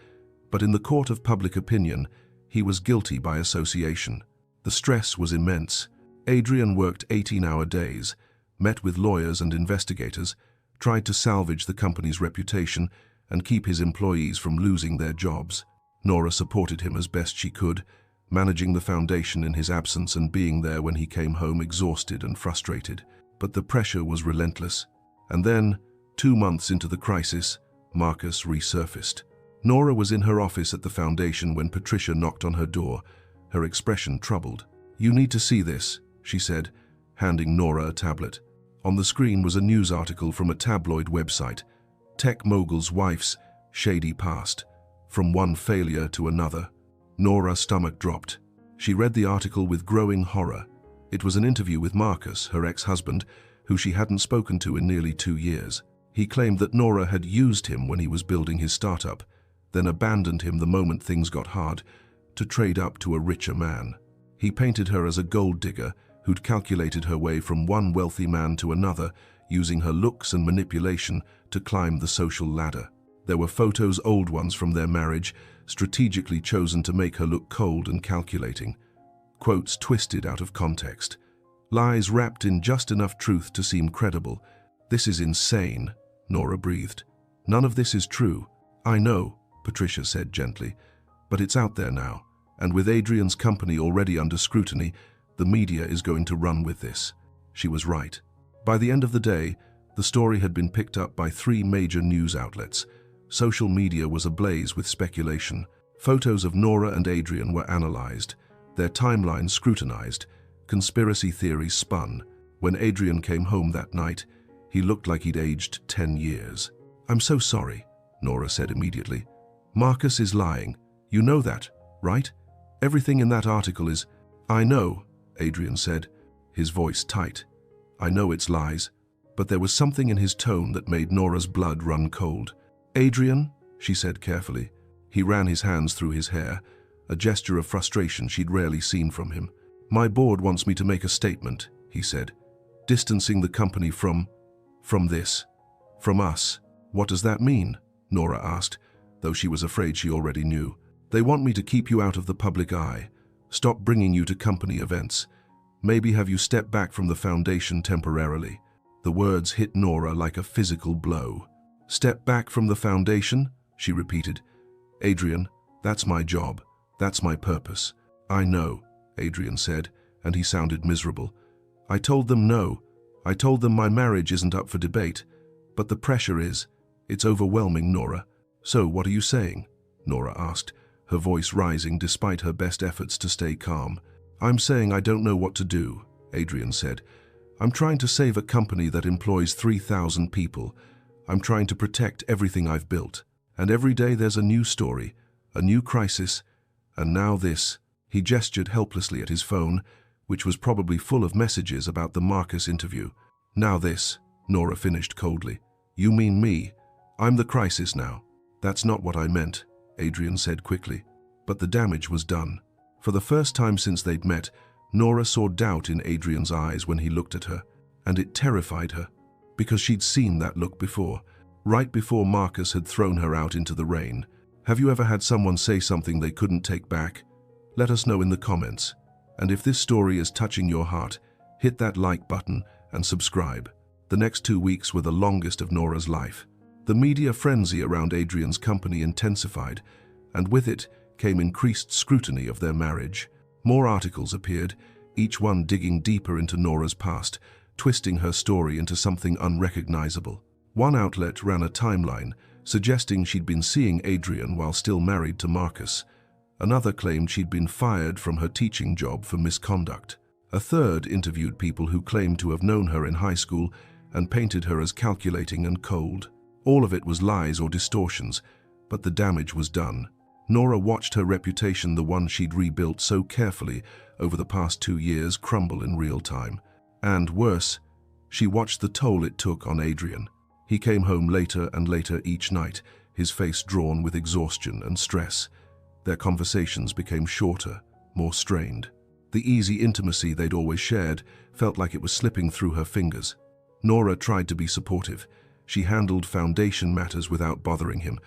but in the court of public opinion, he was guilty by association. The stress was immense. Adrian worked 18-hour days, met with lawyers and investigators, tried to salvage the company's reputation and keep his employees from losing their jobs. Nora supported him as best she could, managing the foundation in his absence and being there when he came home exhausted and frustrated. But the pressure was relentless. And then, 2 months into the crisis, Marcus resurfaced. Nora was in her office at the foundation when Patricia knocked on her door, her expression troubled. "You need to see this," she said, handing Nora a tablet. On the screen was a news article from a tabloid website, Tech Mogul's Wife's Shady Past, From One Failure to Another. Nora's stomach dropped. She read the article with growing horror. It was an interview with Marcus, her ex-husband, who she hadn't spoken to in nearly 2 years. He claimed that Nora had used him when he was building his startup, then abandoned him the moment things got hard, to trade up to a richer man. He painted her as a gold digger who'd calculated her way from one wealthy man to another, using her looks and manipulation to climb the social ladder. There were photos, old ones from their marriage, strategically chosen to make her look cold and calculating. Quotes twisted out of context. Lies wrapped in just enough truth to seem credible. "This is insane," Nora breathed. "None of this is true." "I know," Patricia said gently, "but it's out there now, and with Adrian's company already under scrutiny, the media is going to run with this." She was right. By the end of the day, the story had been picked up by 3 major news outlets. Social media was ablaze with speculation. Photos of Nora and Adrian were analyzed, their timelines scrutinized, conspiracy theories spun. When Adrian came home that night, he looked like he'd aged 10 years. "I'm so sorry," Nora said immediately. "Marcus is lying. You know that, right? Everything in that article is—" "I know," Adrian said, his voice tight. "I know it's lies." But there was something in his tone that made Nora's blood run cold. "Adrian," she said carefully. He ran his hands through his hair, a gesture of frustration she'd rarely seen from him. "My board wants me to make a statement," he said, "distancing the company from this, from us." "What does that mean?" Nora asked, though she was afraid she already knew. "They want me to keep you out of the public eye, stop bringing you to company events, maybe have you step back from the foundation temporarily." The words hit Nora like a physical blow. "Step back from the foundation?" she repeated. "Adrian, that's my job. That's my purpose." "I know," Adrian said, and he sounded miserable. "I told them no. I told them my marriage isn't up for debate. But the pressure is. It's overwhelming, Nora." "So what are you saying?" Nora asked, her voice rising despite her best efforts to stay calm. "I'm saying I don't know what to do," Adrian said. "I'm trying to save a company that employs 3,000 people. I'm trying to protect everything I've built. And every day there's a new story, a new crisis, and now this." He gestured helplessly at his phone, which was probably full of messages about the Marcus interview. "Now this," Nora finished coldly. "You mean me? I'm the crisis now." "That's not what I meant," Adrian said quickly. But the damage was done. For the first time since they'd met, Nora saw doubt in Adrian's eyes when he looked at her, and it terrified her, because she'd seen that look before, right before Marcus had thrown her out into the rain. Have you ever had someone say something they couldn't take back? Let us know in the comments. And if this story is touching your heart, hit that like button and subscribe. The next 2 weeks were the longest of Nora's life. The media frenzy around Adrian's company intensified, and with it came increased scrutiny of their marriage. More articles appeared, each one digging deeper into Nora's past, twisting her story into something unrecognizable. One outlet ran a timeline, suggesting she'd been seeing Adrian while still married to Marcus. Another claimed she'd been fired from her teaching job for misconduct. A third interviewed people who claimed to have known her in high school and painted her as calculating and cold. All of it was lies or distortions, but the damage was done. Nora watched her reputation, the one she'd rebuilt so carefully over the past 2 years, crumble in real time. And worse, she watched the toll it took on Adrian. He came home later and later each night, his face drawn with exhaustion and stress. Their conversations became shorter, more strained. The easy intimacy they'd always shared felt like it was slipping through her fingers. Nora tried to be supportive. She handled foundation matters without bothering him,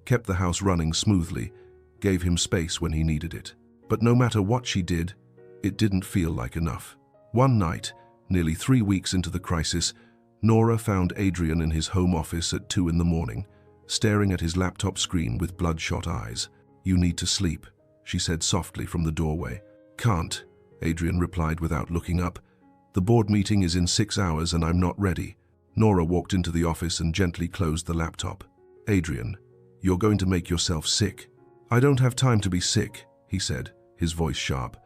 kept the house running smoothly, gave him space when he needed it. But no matter what she did, it didn't feel like enough. One night, nearly 3 weeks into the crisis, Nora found Adrian in his home office at 2 in the morning, staring at his laptop screen with bloodshot eyes. "You need to sleep," she said softly from the doorway. "Can't," Adrian replied without looking up. "The board meeting is in 6 hours and I'm not ready." Nora walked into the office and gently closed the laptop. "Adrian, you're going to make yourself sick." "I don't have time to be sick," he said, his voice sharp.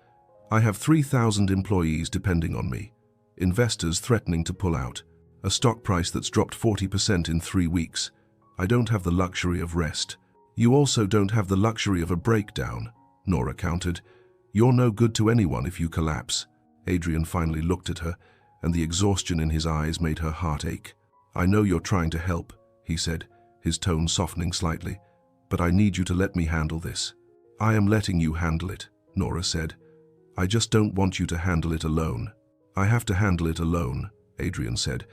"I have 3,000 employees depending on me. Investors threatening to pull out. A stock price that's dropped 40% in 3 weeks. I don't have the luxury of rest." "You also don't have the luxury of a breakdown," Nora countered. "You're no good to anyone if you collapse." Adrian finally looked at her, and the exhaustion in his eyes made her heart ache. "I know you're trying to help," he said, his tone softening slightly, "but I need you to let me handle this." "I am letting you handle it," Nora said. "I just don't want you to handle it alone." "I have to handle it alone," Adrian said,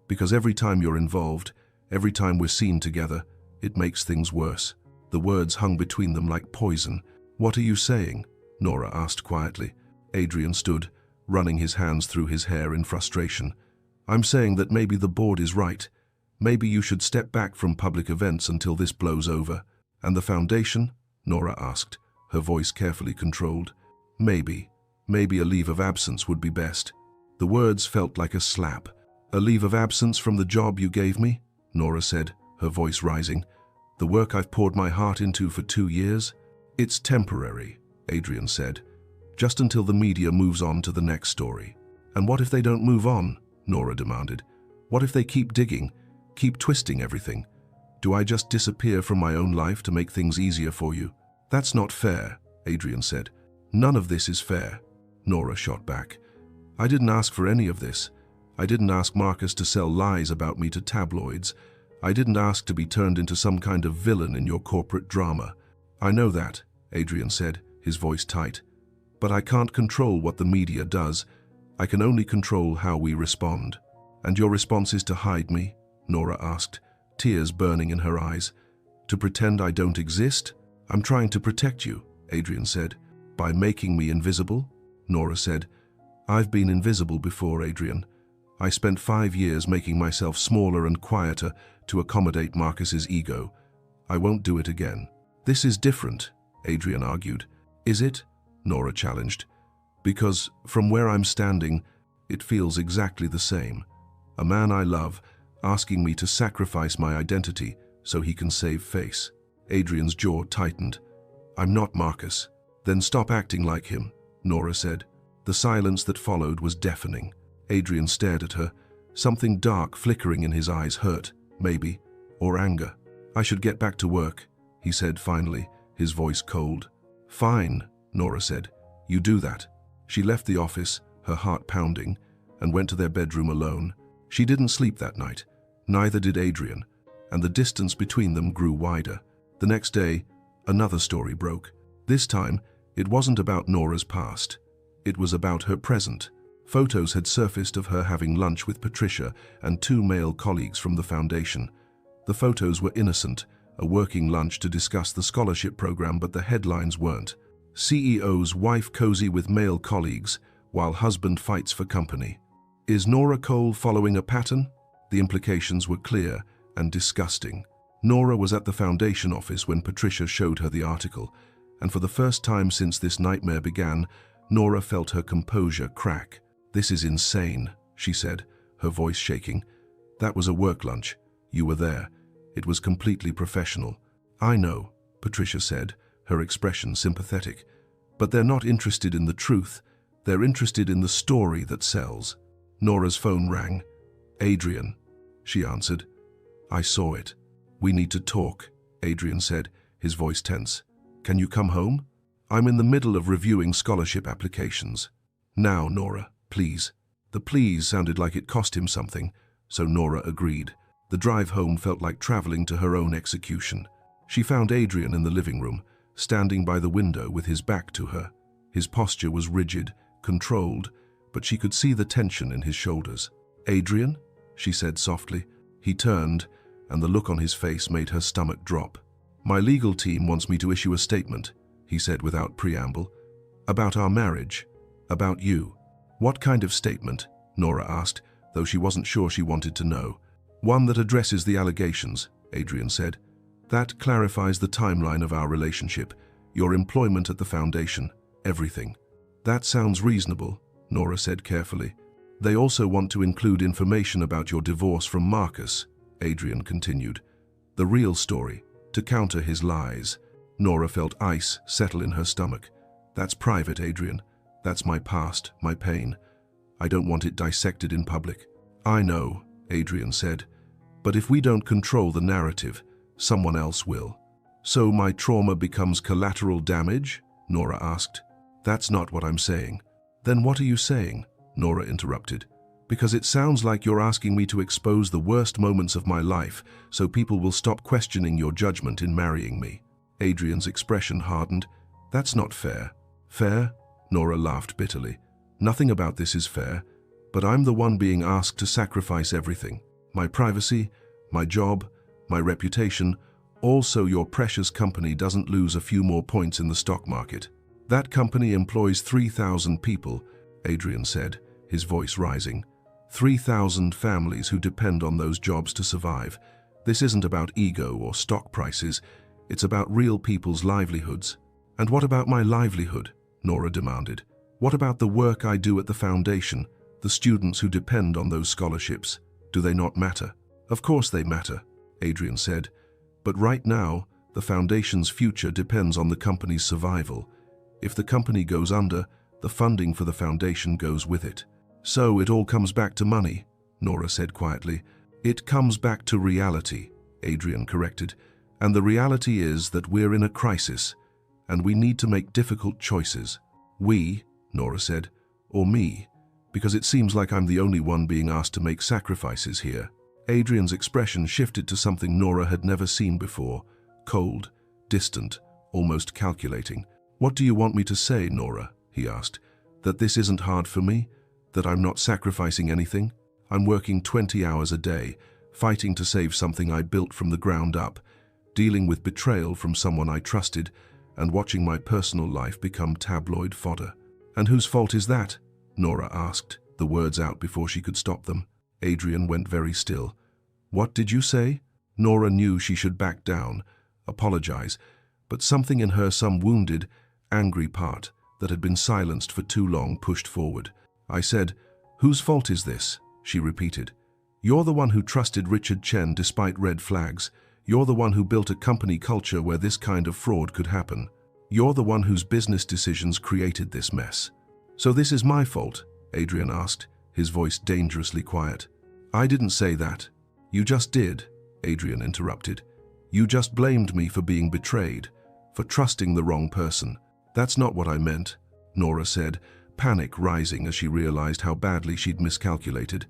"because every time you're involved, every time we're seen together, it makes things worse." The words hung between them like poison. "What are you saying?" Nora asked quietly. Adrian stood, running his hands through his hair in frustration. "I'm saying that maybe the board is right. Maybe you should step back from public events until this blows over." "And the foundation?" Nora asked, her voice carefully controlled. Maybe a leave of absence would be best." The words felt like a slap. "A leave of absence from the job you gave me?" Nora said, her voice rising. "The work I've poured my heart into for 2 years? It's temporary," Adrian said, "just until the media moves on to the next story." "And what if they don't move on?" Nora demanded. "What if they keep digging, keep twisting everything? Do I just disappear from my own life to make things easier for you?" "That's not fair," Adrian said. "None of this is fair," Nora shot back. "I didn't ask for any of this. I didn't ask Marcus to sell lies about me to tabloids. I didn't ask to be turned into some kind of villain in your corporate drama." "I know that," Adrian said, his voice tight. "But I can't control what the media does. I can only control how we respond." "And your response is to hide me?" Nora asked, tears burning in her eyes. "To pretend I don't exist?" "I'm trying to protect you," Adrian said. "By making me invisible?" Nora said. "I've been invisible before, Adrian. I spent 5 years making myself smaller and quieter to accommodate Marcus's ego. I won't do it again." "This is different," Adrian argued. "Is it?" Nora challenged. "Because from where I'm standing, it feels exactly the same. A man I love asking me to sacrifice my identity so he can save face." Adrian's jaw tightened. "I'm not Marcus." "Then stop acting like him," Nora said. The silence that followed was deafening. Adrian stared at her. Something dark flickering in his eyes, hurt, maybe, or anger. "I should get back to work," he said finally, his voice cold. "Fine," Nora said. "You do that." She left the office, her heart pounding, and went to their bedroom alone. She didn't sleep that night. Neither did Adrian, and the distance between them grew wider. The next day, another story broke. This time, it wasn't about Nora's past. It was about her present. Photos had surfaced of her having lunch with Patricia and 2 male colleagues from the foundation. The photos were innocent, a working lunch to discuss the scholarship program, but the headlines weren't. "CEO's wife cozy with male colleagues, while husband fights for company." Is Nora Cole following a pattern? The implications were clear and disgusting. Nora was at the foundation office when Patricia showed her the article, and for the first time since this nightmare began, Nora felt her composure crack. "This is insane," she said, her voice shaking. "That was a work lunch. You were there. It was completely professional." "I know," Patricia said, her expression sympathetic. "But they're not interested in the truth. They're interested in the story that sells." Nora's phone rang. "Adrian," she answered. "I saw it." "We need to talk," Adrian said, his voice tense. "Can you come home? I'm in the middle of reviewing scholarship applications." "Now, Nora, please." The please sounded like it cost him something, so Nora agreed. The drive home felt like traveling to her own execution. She found Adrian in the living room, standing by the window with his back to her. His posture was rigid, controlled, but she could see the tension in his shoulders. "Adrian?" she said softly. He turned, and the look on his face made her stomach drop. "My legal team wants me to issue a statement," he said without preamble. "About our marriage. About you." "What kind of statement?" Nora asked, though she wasn't sure she wanted to know. "One that addresses the allegations," Adrian said. "That clarifies the timeline of our relationship, your employment at the foundation, everything." "That sounds reasonable," Nora said carefully. "They also want to include information about your divorce from Marcus," Adrian continued. "The real story, to counter his lies." Nora felt ice settle in her stomach. "That's private, Adrian. That's my past, my pain. I don't want it dissected in public." "I know," Adrian said. "But if we don't control the narrative, someone else will." "So my trauma becomes collateral damage?" Nora asked. "That's not what I'm saying." "Then what are you saying?" Nora interrupted. "Because it sounds like you're asking me to expose the worst moments of my life so people will stop questioning your judgment in marrying me." Adrian's expression hardened. "That's not fair." "Fair?" Nora laughed bitterly. "Nothing about this is fair, but I'm the one being asked to sacrifice everything. My privacy, my job, my reputation, all so your precious company doesn't lose a few more points in the stock market." "That company employs 3,000 people," Adrian said, his voice rising. 3,000 families who depend on those jobs to survive. This isn't about ego or stock prices. It's about real people's livelihoods. "And what about my livelihood?" Nora demanded. "What about the work I do at the foundation, the students who depend on those scholarships? Do they not matter?" "Of course they matter," Adrian said. "But right now, the foundation's future depends on the company's survival. If the company goes under, the funding for the foundation goes with it." "So it all comes back to money," Nora said quietly. "It comes back to reality," Adrian corrected. "And the reality is that we're in a crisis, and we need to make difficult choices." "We," Nora said, "or me, because it seems like I'm the only one being asked to make sacrifices here." Adrian's expression shifted to something Nora had never seen before, cold, distant, almost calculating. "What do you want me to say, Nora?" he asked. "That this isn't hard for me? That I'm not sacrificing anything? I'm working 20 hours a day, fighting to save something I built from the ground up, dealing with betrayal from someone I trusted, and watching my personal life become tabloid fodder." "And whose fault is that?" Nora asked, the words out before she could stop them. Adrian went very still. "What did you say?" Nora knew she should back down, apologize, but something in her, some wounded, angry part that had been silenced for too long, pushed forward. "I said, whose fault is this?" she repeated. "You're the one who trusted Richard Chen despite red flags. You're the one who built a company culture where this kind of fraud could happen. You're the one whose business decisions created this mess." "So this is my fault?" Adrian asked, his voice dangerously quiet. "I didn't say that." "You just did," Adrian interrupted. "You just blamed me for being betrayed, for trusting the wrong person." "That's not what I meant," Nora said, panic rising as she realized how badly she'd miscalculated.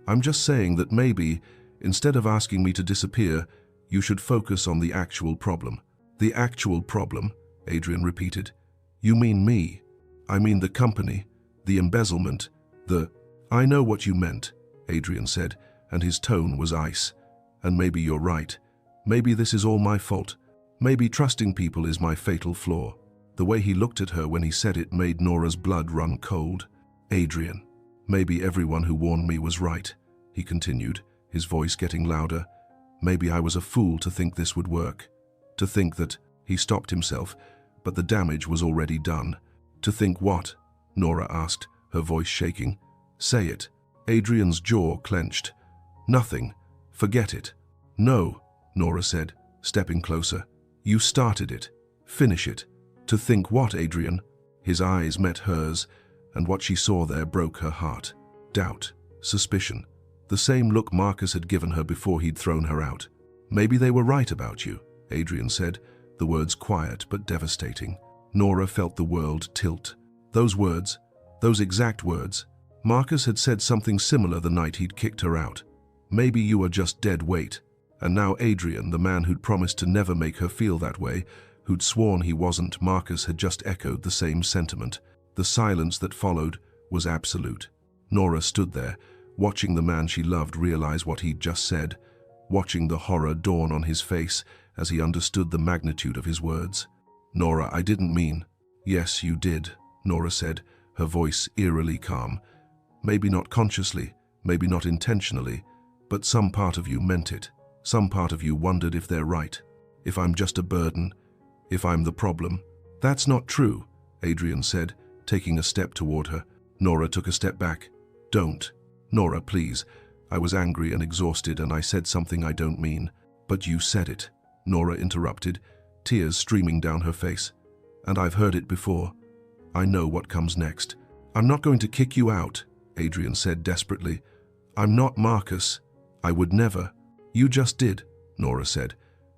"I'm just saying that maybe, instead of asking me to disappear, you should focus on the actual problem." "The actual problem?" Adrian repeated. "You mean me? I mean the company, the embezzlement, the—" "I know what you meant," Adrian said, and his tone was ice. "And maybe you're right. Maybe this is all my fault. Maybe trusting people is my fatal flaw." The way he looked at her when he said it made Nora's blood run cold. "Adrian, maybe everyone who warned me was right," he continued, his voice getting louder. "Maybe I was a fool to think this would work. To think that—" He stopped himself, but the damage was already done. "To think what?" Nora asked, her voice shaking. "Say it." Adrian's jaw clenched. "Nothing. Forget it." "No," Nora said, stepping closer. "You started it. Finish it." "To think what, Adrian?" His eyes met hers, and what she saw there broke her heart. Doubt, suspicion, the same look Marcus had given her before he'd thrown her out. Maybe they were right about you, Adrian said, the words quiet but devastating. Nora felt the world tilt. Those words, those exact words. Marcus had said something similar the night he'd kicked her out. Maybe you are just dead weight. And now Adrian, the man who'd promised to never make her feel that way, who'd sworn he wasn't, Marcus had just echoed the same sentiment. The silence that followed was absolute. Nora stood there, watching the man she loved realize what he'd just said, watching the horror dawn on his face as he understood the magnitude of his words. Nora, I didn't mean. Yes, you did, Nora said, her voice eerily calm. Maybe not consciously, maybe not intentionally, but some part of you meant it. Some part of you wondered if they're right, if I'm just a burden, if I'm the problem. That's not true, Adrian said, taking a step toward her. Nora took a step back. Don't. Nora, please. I was angry and exhausted and I said something I don't mean. But you said it, Nora interrupted, tears streaming down her face. And I've heard it before. I know what comes next. I'm not going to kick you out, Adrian said desperately. I'm not Marcus. I would never. You just did, Nora said.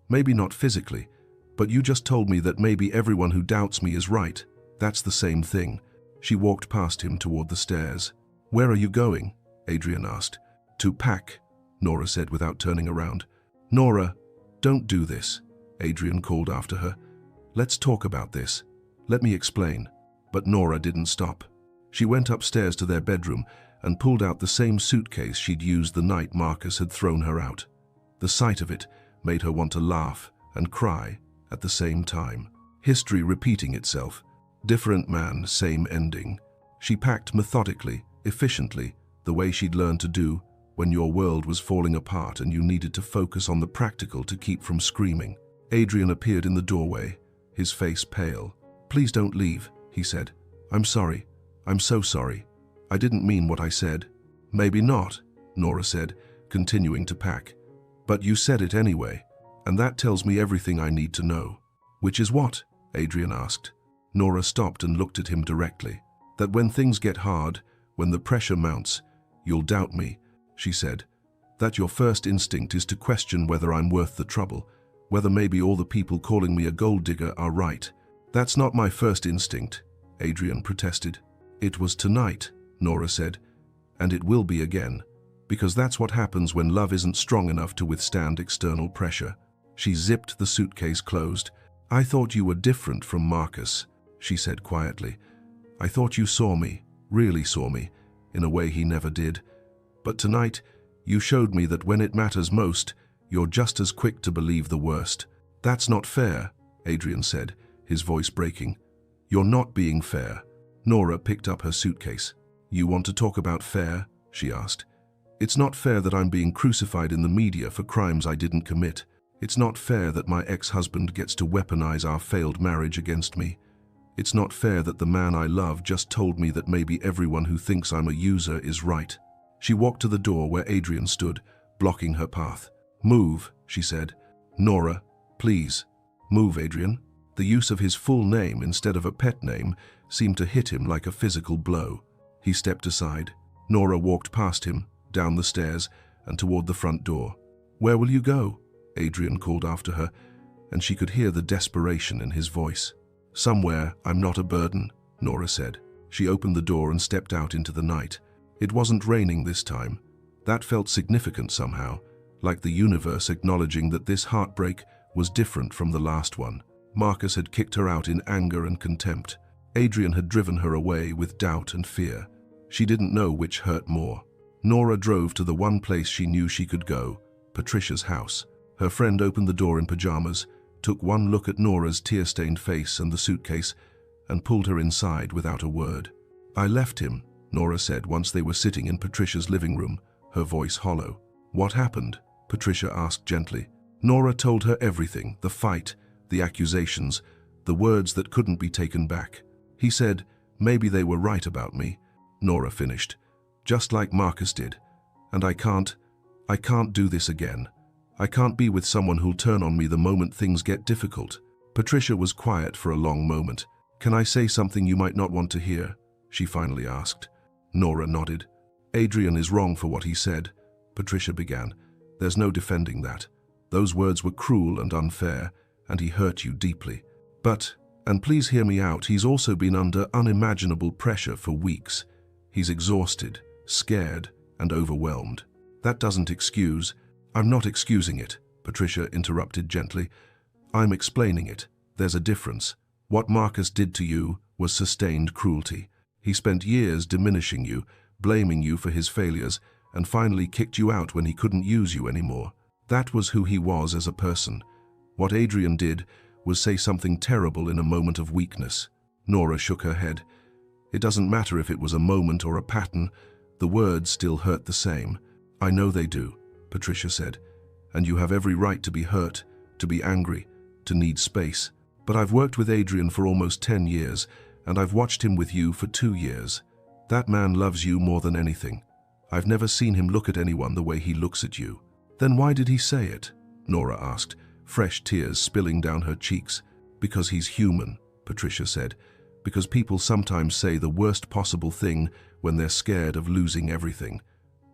Maybe not physically, but you just told me that maybe everyone who doubts me is right. That's the same thing. She walked past him toward the stairs. Where are you going? Adrian asked. To pack, Nora said without turning around. Nora, don't do this, Adrian called after her. Let's talk about this. Let me explain. But Nora didn't stop. She went upstairs to their bedroom and pulled out the same suitcase she'd used the night Marcus had thrown her out. The sight of it made her want to laugh and cry at the same time. History repeating itself. Different man, same ending. She packed methodically, efficiently, the way she'd learned to do when your world was falling apart and you needed to focus on the practical to keep from screaming. Adrian appeared in the doorway, his face pale. Please don't leave, he said. I'm sorry. I'm so sorry. I didn't mean what I said. Maybe not, Nora said, continuing to pack. But you said it anyway, and that tells me everything I need to know. Which is what? Adrian asked. Nora stopped and looked at him directly. That when things get hard, when the pressure mounts, you'll doubt me, she said. That your first instinct is to question whether I'm worth the trouble, whether maybe all the people calling me a gold digger are right. That's not my first instinct, Adrian protested. It was tonight, Nora said, and it will be again, because that's what happens when love isn't strong enough to withstand external pressure. She zipped the suitcase closed. I thought you were different from Marcus, she said quietly. I thought you saw me, really saw me, in a way he never did. But tonight, you showed me that when it matters most, you're just as quick to believe the worst. That's not fair, Adrian said, his voice breaking. You're not being fair. Nora picked up her suitcase. You want to talk about fair? She asked. It's not fair that I'm being crucified in the media for crimes I didn't commit. It's not fair that my ex-husband gets to weaponize our failed marriage against me. It's not fair that the man I love just told me that maybe everyone who thinks I'm a user is right. She walked to the door where Adrian stood, blocking her path. Move, she said. Nora, please. Move, Adrian. The use of his full name instead of a pet name seemed to hit him like a physical blow. He stepped aside. Nora walked past him, down the stairs, and toward the front door. Where will you go? Adrian called after her, and she could hear the desperation in his voice. Somewhere I'm not a burden, Nora said. She opened the door and stepped out into the night. It wasn't raining this time. That felt significant somehow, like the universe acknowledging that this heartbreak was different from the last one. Marcus had kicked her out in anger and contempt. Adrian had driven her away with doubt and fear. She didn't know which hurt more. Nora drove to the one place she knew she could go, Patricia's house. Her friend opened the door in pajamas, took one look at Nora's tear-stained face and the suitcase, and pulled her inside without a word. I left him, Nora said once they were sitting in Patricia's living room, her voice hollow. What happened? Patricia asked gently. Nora told her everything, the fight, the accusations, the words that couldn't be taken back. He said, maybe they were right about me, Nora finished, just like Marcus did. And I can't do this again. I can't be with someone who'll turn on me the moment things get difficult. Patricia was quiet for a long moment. Can I say something you might not want to hear? She finally asked. Nora nodded. Adrian is wrong for what he said, Patricia began. There's no defending that. Those words were cruel and unfair, and he hurt you deeply. But, and please hear me out, he's also been under unimaginable pressure for weeks. He's exhausted, scared, and overwhelmed. That doesn't excuse. I'm not excusing it, Patricia interrupted gently. I'm explaining it. There's a difference. What Marcus did to you was sustained cruelty. He spent years diminishing you, blaming you for his failures, and finally kicked you out when he couldn't use you anymore. That was who he was as a person. What Adrian did was say something terrible in a moment of weakness. Nora shook her head. It doesn't matter if it was a moment or a pattern, the words still hurt the same. I know they do, Patricia said, and you have every right to be hurt, to be angry, to need space. But I've worked with Adrian for almost 10 years, and I've watched him with you for 2 years. That man loves you more than anything. I've never seen him look at anyone the way he looks at you. Then why did he say it? Nora asked, fresh tears spilling down her cheeks. Because he's human, Patricia said. Because people sometimes say the worst possible thing when they're scared of losing everything.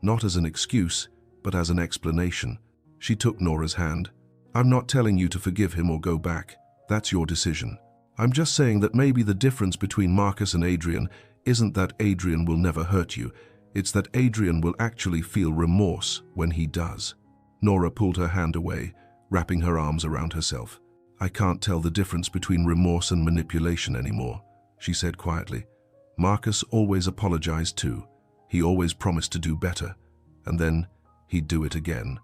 Not as an excuse, but as an explanation. She took Nora's hand. I'm not telling you to forgive him or go back. That's your decision. I'm just saying that maybe the difference between Marcus and Adrian isn't that Adrian will never hurt you. It's that Adrian will actually feel remorse when he does. Nora pulled her hand away, wrapping her arms around herself. I can't tell the difference between remorse and manipulation anymore, she said quietly. Marcus always apologized too. He always promised to do better, and then he'd do it again.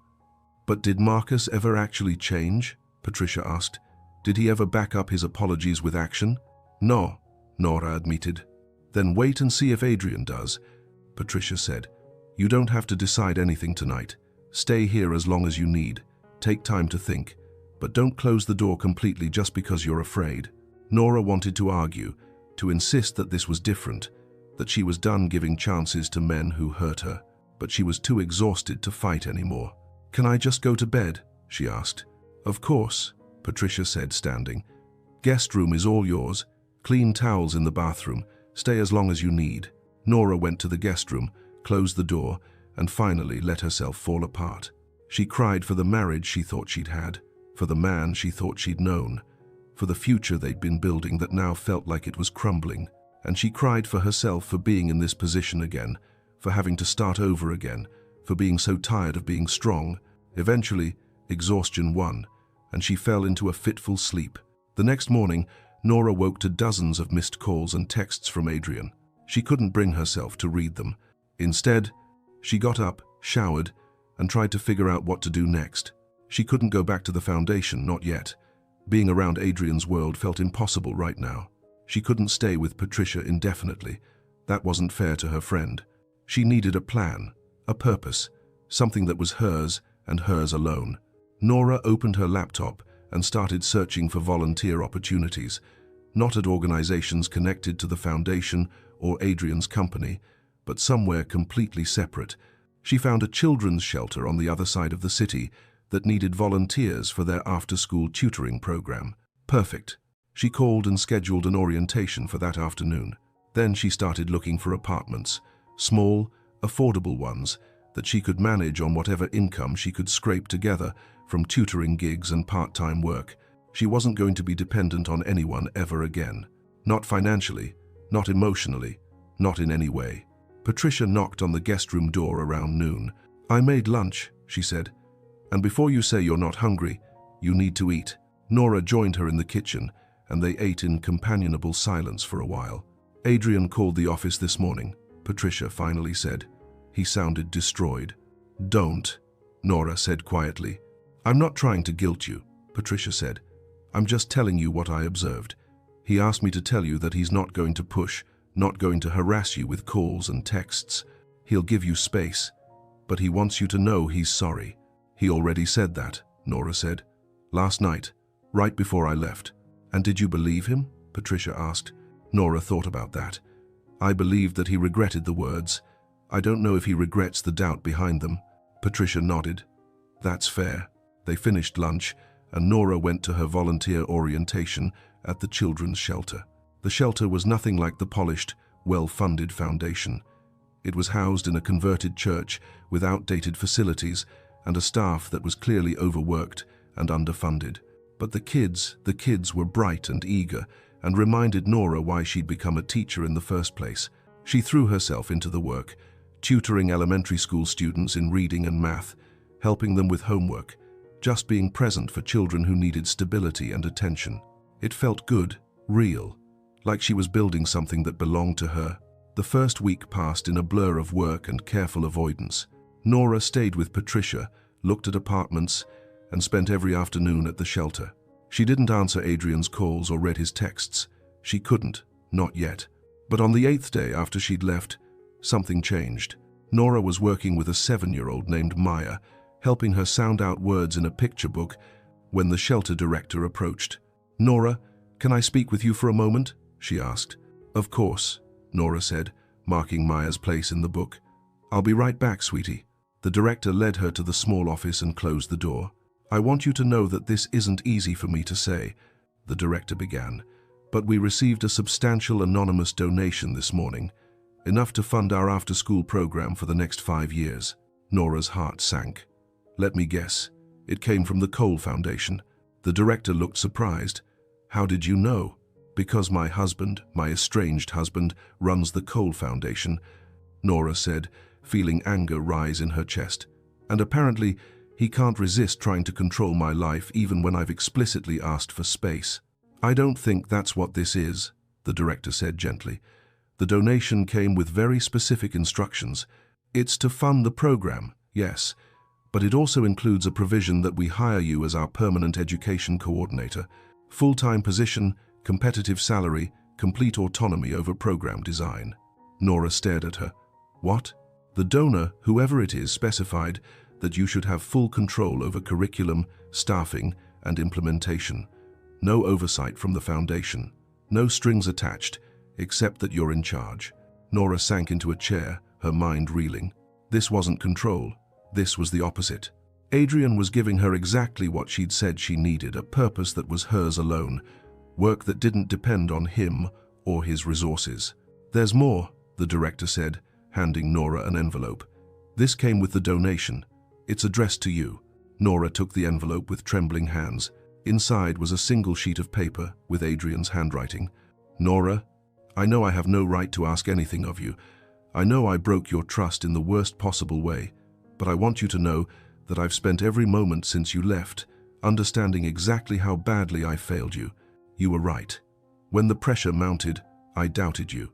But did Marcus ever actually change? Patricia asked. Did he ever back up his apologies with action? No, Nora admitted. Then wait and see if Adrian does, Patricia said. You don't have to decide anything tonight. Stay here as long as you need. Take time to think, but don't close the door completely just because you're afraid. Nora wanted to argue, to insist that this was different, that she was done giving chances to men who hurt her, but she was too exhausted to fight anymore. Can I just go to bed? She asked. Of course, Patricia said, standing. Guest room is all yours. Clean towels in the bathroom. Stay as long as you need. Nora went to the guest room, closed the door, and finally let herself fall apart. She cried for the marriage she thought she'd had, for the man she thought she'd known, for the future they'd been building that now felt like it was crumbling. And she cried for herself for being in this position again, for having to start over again, for being so tired of being strong. Eventually, exhaustion won, and she fell into a fitful sleep. The next morning, Nora woke to dozens of missed calls and texts from Adrian. She couldn't bring herself to read them. Instead, she got up, showered, and tried to figure out what to do next. She couldn't go back to the foundation, not yet. Being around Adrian's world felt impossible right now. She couldn't stay with Patricia indefinitely. That wasn't fair to her friend. She needed a plan, a purpose, something that was hers and hers alone. Nora opened her laptop and started searching for volunteer opportunities, not at organizations connected to the foundation or Adrian's company, but somewhere completely separate. She found a children's shelter on the other side of the city that needed volunteers for their after-school tutoring program. Perfect. She called and scheduled an orientation for that afternoon. Then she started looking for apartments, small, affordable ones that she could manage on whatever income she could scrape together from tutoring gigs and part-time work. She wasn't going to be dependent on anyone ever again. Not financially, not emotionally, not in any way. Patricia knocked on the guest room door around noon. I made lunch, she said, and before you say you're not hungry, you need to eat. Nora joined her in the kitchen, and they ate in companionable silence for a while. Adrian called the office this morning, Patricia finally said. He sounded destroyed. Don't, Nora said quietly. I'm not trying to guilt you, Patricia said. I'm just telling you what I observed. He asked me to tell you that he's not going to push, not going to harass you with calls and texts. He'll give you space, but he wants you to know he's sorry. He already said that, Nora said. Last night, right before I left. And did you believe him? Patricia asked. Nora thought about that. I believed that he regretted the words. I don't know if he regrets the doubt behind them. Patricia nodded. That's fair. They finished lunch, and Nora went to her volunteer orientation at the children's shelter. The shelter was nothing like the polished, well-funded foundation. It was housed in a converted church with outdated facilities and a staff that was clearly overworked and underfunded. But the kids were bright and eager and reminded Nora why she'd become a teacher in the first place. She threw herself into the work, tutoring elementary school students in reading and math, helping them with homework, just being present for children who needed stability and attention. It felt good, real, like she was building something that belonged to her. The first week passed in a blur of work and careful avoidance. Nora stayed with Patricia, looked at apartments, and spent every afternoon at the shelter. She didn't answer Adrian's calls or read his texts. She couldn't, not yet. But on the 8th day after she'd left, something changed. Nora was working with a 7-year-old named Maya, helping her sound out words in a picture book when the shelter director approached. "Nora, can I speak with you for a moment?" she asked. "Of course," Nora said, marking Maya's place in the book. "I'll be right back, sweetie." The director led her to the small office and closed the door. "I want you to know that this isn't easy for me to say," the director began, "but we received a substantial anonymous donation this morning, enough to fund our after-school program for the next 5 years. Nora's heart sank. "Let me guess. It came from the Cole Foundation." The director looked surprised. "How did you know?" "Because my husband, my estranged husband, runs the Cole Foundation," Nora said, feeling anger rise in her chest. "And apparently, he can't resist trying to control my life even when I've explicitly asked for space." "I don't think that's what this is," the director said gently. "The donation came with very specific instructions. It's to fund the program, yes, but it also includes a provision that we hire you as our permanent education coordinator. Full-time position, competitive salary, complete autonomy over program design." Nora stared at her. "What?" "The donor, whoever it is, specified that you should have full control over curriculum, staffing, and implementation. No oversight from the foundation. No strings attached, except that you're in charge." Nora sank into a chair, her mind reeling. This wasn't control. This was the opposite. Adrian was giving her exactly what she'd said she needed, a purpose that was hers alone, work that didn't depend on him or his resources. "There's more," the director said, handing Nora an envelope. "This came with the donation. It's addressed to you." Nora took the envelope with trembling hands. Inside was a single sheet of paper with Adrian's handwriting. "Nora, I know I have no right to ask anything of you. I know I broke your trust in the worst possible way, but I want you to know that I've spent every moment since you left understanding exactly how badly I failed you. You were right. When the pressure mounted, I doubted you.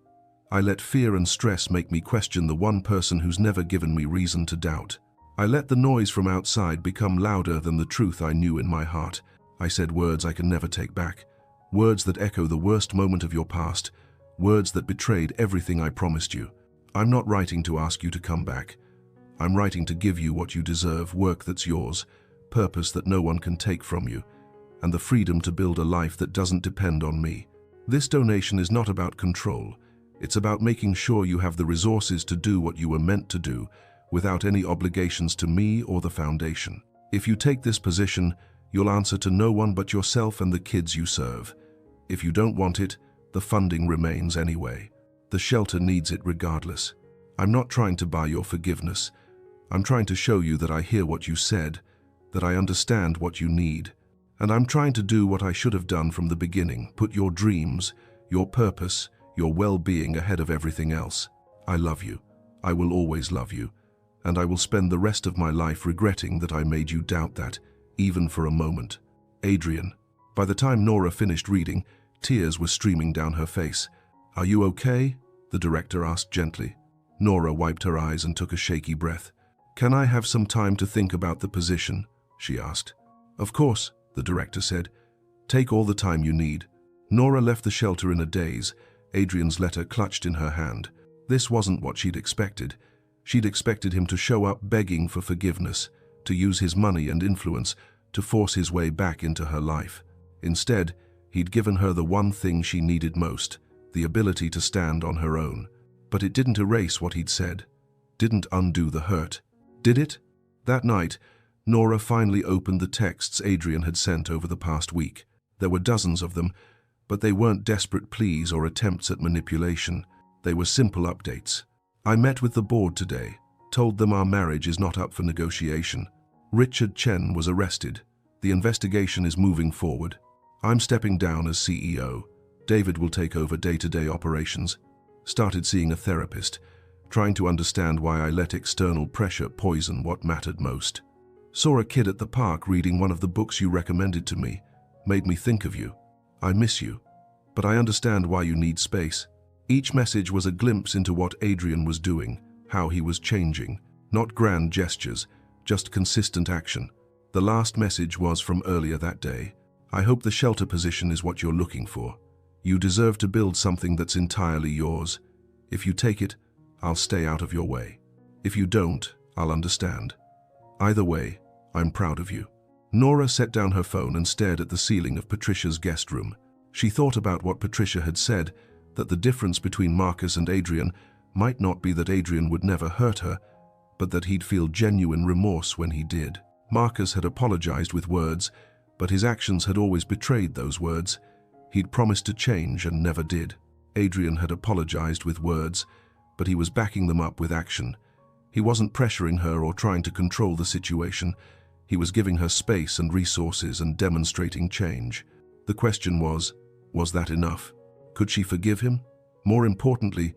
I let fear and stress make me question the one person who's never given me reason to doubt. I let the noise from outside become louder than the truth I knew in my heart. I said words I can never take back, words that echo the worst moment of your past, words that betrayed everything I promised you. I'm not writing to ask you to come back. I'm writing to give you what you deserve, work that's yours, purpose that no one can take from you, and the freedom to build a life that doesn't depend on me. This donation is not about control. It's about making sure you have the resources to do what you were meant to do without any obligations to me or the foundation. If you take this position, you'll answer to no one but yourself and the kids you serve. If you don't want it, the funding remains anyway. The shelter needs it regardless. I'm not trying to buy your forgiveness. I'm trying to show you that I hear what you said, that I understand what you need, and I'm trying to do what I should have done from the beginning, put your dreams, your purpose, your well-being ahead of everything else. I love you. I will always love you, and I will spend the rest of my life regretting that I made you doubt that, even for a moment. Adrian." By the time Nora finished reading, tears were streaming down her face. "Are you okay?" the director asked gently. Nora wiped her eyes and took a shaky breath. "Can I have some time to think about the position?" she asked. "Of course," the director said. "Take all the time you need." Nora left the shelter in a daze, Adrian's letter clutched in her hand. This wasn't what she'd expected. She'd expected him to show up begging for forgiveness, to use his money and influence to force his way back into her life. Instead, he'd given her the one thing she needed most, the ability to stand on her own. But it didn't erase what he'd said, didn't undo the hurt. Did it? That night, Nora finally opened the texts Adrian had sent over the past week. There were dozens of them, but they weren't desperate pleas or attempts at manipulation. They were simple updates. "I met with the board today, told them our marriage is not up for negotiation. Richard Chen was arrested. The investigation is moving forward. I'm stepping down as CEO. David will take over day-to-day operations. Started seeing a therapist, trying to understand why I let external pressure poison what mattered most. Saw a kid at the park reading one of the books you recommended to me. Made me think of you. I miss you, but I understand why you need space. Each message was a glimpse into what Adrian was doing, how he was changing. Not grand gestures, just consistent action. The last message was from earlier that day. I hope the shelter position is what you're looking for. You deserve to build something that's entirely yours. If you take it, I'll stay out of your way. If you don't, I'll understand. Either way, I'm proud of you. Nora set down her phone and stared at the ceiling of Patricia's guest room. She thought about what Patricia had said, that the difference between Marcus and Adrian might not be that Adrian would never hurt her, but that he'd feel genuine remorse when he did. Marcus had apologized with words, but his actions had always betrayed those words. He'd promised to change and never did. Adrian had apologized with words, but he was backing them up with action. He wasn't pressuring her or trying to control the situation. He was giving her space and resources and demonstrating change. The question was that enough? Could she forgive him? More importantly,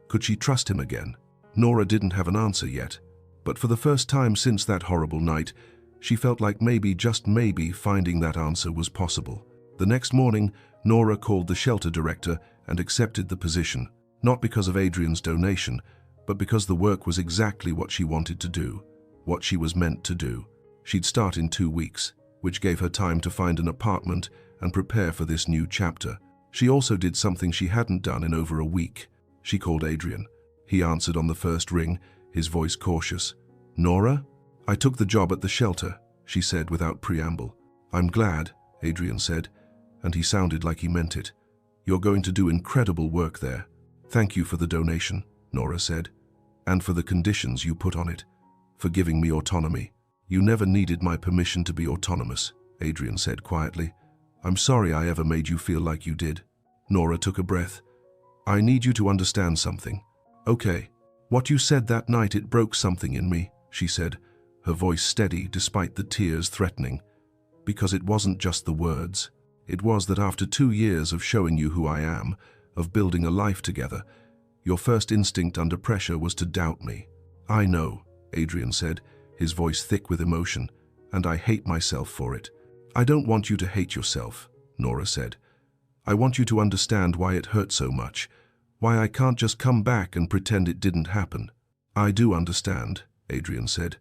could she trust him again? Nora didn't have an answer yet, but for the first time since that horrible night, she felt like maybe, just maybe, finding that answer was possible. The next morning, Nora called the shelter director and accepted the position, not because of Adrian's donation, but because the work was exactly what she wanted to do, what she was meant to do. She'd start in 2 weeks, which gave her time to find an apartment and prepare for this new chapter. She also did something she hadn't done in over a week. She called Adrian. He answered on the first ring, his voice cautious. "Nora? I took the job at the shelter," she said without preamble. "I'm glad," Adrian said, and he sounded like he meant it. "You're going to do incredible work there. Thank you for the donation," Nora said, "and for the conditions you put on it, for giving me autonomy." "You never needed my permission to be autonomous," Adrian said quietly. "I'm sorry I ever made you feel like you did." Nora took a breath. "I need you to understand something." "Okay. What you said that night, it broke something in me," she said, her voice steady despite the tears threatening. "Because it wasn't just the words. It was that after 2 years of showing you who I am, of building a life together, your first instinct under pressure was to doubt me." "I know," Adrian said, his voice thick with emotion, "and I hate myself for it." "I don't want you to hate yourself," Nora said. "I want you to understand why it hurt so much, why I can't just come back and pretend it didn't happen." "I do understand," Adrian said,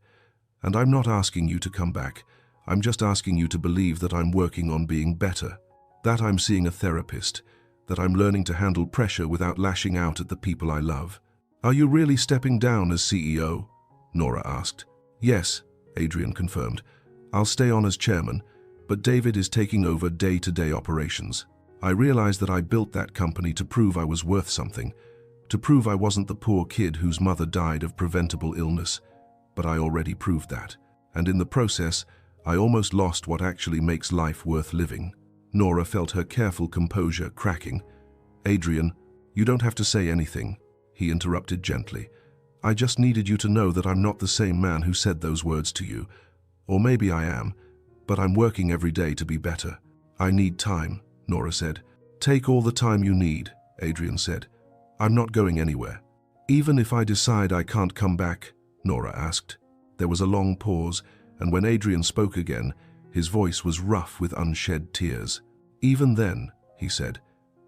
"and I'm not asking you to come back. I'm just asking you to believe that I'm working on being better, that I'm seeing a therapist, that I'm learning to handle pressure without lashing out at the people I love." "Are you really stepping down as CEO?" Nora asked. "Yes," Adrian confirmed. "I'll stay on as chairman, but David is taking over day-to-day operations. I realized that I built that company to prove I was worth something, to prove I wasn't the poor kid whose mother died of preventable illness, but I already proved that. And in the process, I almost lost what actually makes life worth living." Nora felt her careful composure cracking. "Adrian, you don't have to say anything," he interrupted gently. "I just needed you to know that I'm not the same man who said those words to you. Or maybe I am, but I'm working every day to be better." "I need time," Nora said. "Take all the time you need," Adrian said. "I'm not going anywhere." "Even if I decide I can't come back?" Nora asked. There was a long pause, and when Adrian spoke again, his voice was rough with unshed tears. "Even then," he said,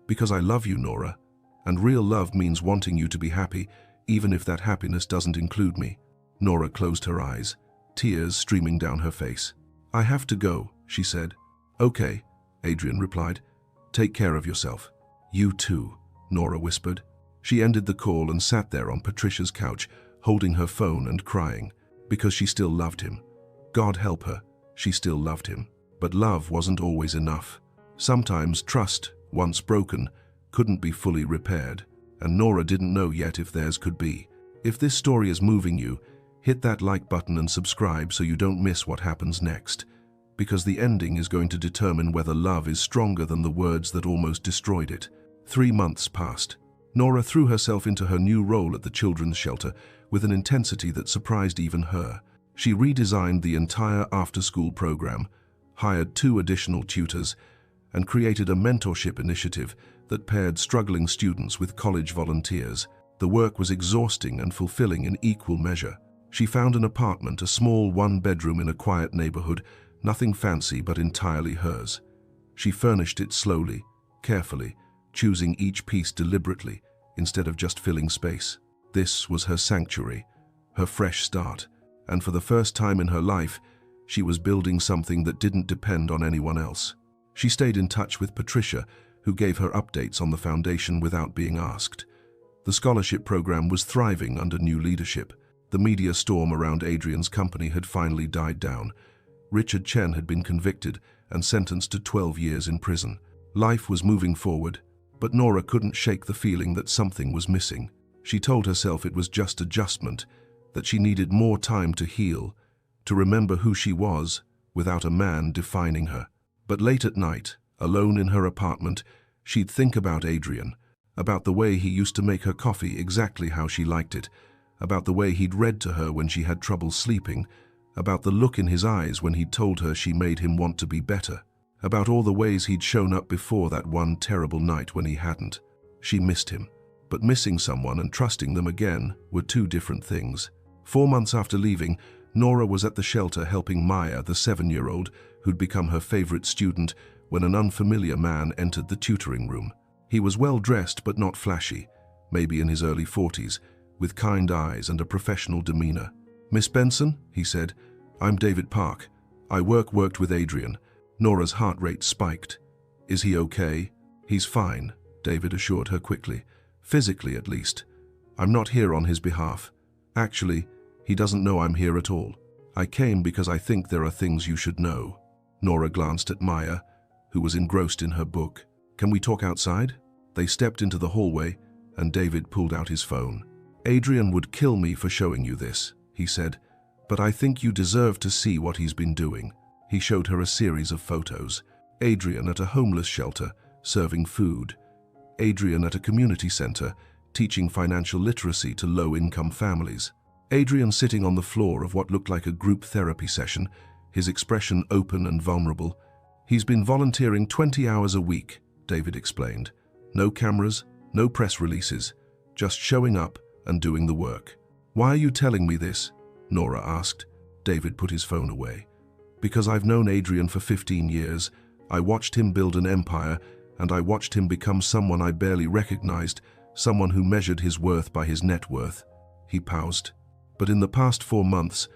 "because I love you, Nora, and real love means wanting you to be happy, even if that happiness doesn't include me." Nora closed her eyes, tears streaming down her face. "I have to go," she said. "Okay," Adrian replied. "Take care of yourself." "You too," Nora whispered. She ended the call and sat there on Patricia's couch, holding her phone and crying, because she still loved him. God help her, she still loved him. But love wasn't always enough. Sometimes trust, once broken, couldn't be fully repaired, and Nora didn't know yet if theirs could be. If this story is moving you, hit that like button and subscribe so you don't miss what happens next, because the ending is going to determine whether love is stronger than the words that almost destroyed it. 3 months passed. Nora threw herself into her new role at the children's shelter with an intensity that surprised even her. She redesigned the entire after-school program, hired 2 additional tutors, and created a mentorship initiative that paired struggling students with college volunteers. The work was exhausting and fulfilling in equal measure. She found an apartment, a small 1-bedroom in a quiet neighborhood, nothing fancy but entirely hers. She furnished it slowly, carefully, choosing each piece deliberately instead of just filling space. This was her sanctuary, her fresh start, and for the first time in her life, she was building something that didn't depend on anyone else. She stayed in touch with Patricia, who gave her updates on the foundation without being asked. The scholarship program was thriving under new leadership. The media storm around Adrian's company had finally died down. Richard Chen had been convicted and sentenced to 12 years in prison. Life was moving forward, but Nora couldn't shake the feeling that something was missing. She told herself it was just adjustment, that she needed more time to heal, to remember who she was without a man defining her. But late at night, alone in her apartment, she'd think about Adrian, about the way he used to make her coffee exactly how she liked it, about the way he'd read to her when she had trouble sleeping, about the look in his eyes when he'd told her she made him want to be better, about all the ways he'd shown up before that one terrible night when he hadn't. She missed him, but missing someone and trusting them again were 2 different things. 4 months after leaving, Nora was at the shelter helping Maya, the 7-year-old, who'd become her favorite student, when an unfamiliar man entered the tutoring room. He was well dressed but not flashy, maybe in his early 40s, with kind eyes and a professional demeanor. "Miss Benson," he said, "I'm David Park. I worked with Adrian." Nora's heart rate spiked. "Is he okay?" "He's fine," David assured her quickly. "Physically, at least. I'm not here on his behalf. Actually, he doesn't know I'm here at all. I came because I think there are things you should know." Nora glanced at Maya, who was engrossed in her book. "Can we talk outside?" They stepped into the hallway, and David pulled out his phone. "Adrian would kill me for showing you this," he said, "but I think you deserve to see what he's been doing." He showed her a series of photos. Adrian at a homeless shelter, serving food. Adrian at a community center, teaching financial literacy to low-income families. Adrian sitting on the floor of what looked like a group therapy session, his expression open and vulnerable. "He's been volunteering 20 hours a week," David explained. "No cameras, no press releases, just showing up and doing the work." "Why are you telling me this?" Nora asked. David put his phone away. "Because I've known Adrian for 15 years. I watched him build an empire, and I watched him become someone I barely recognized, someone who measured his worth by his net worth." He paused. "But in the past 4 months,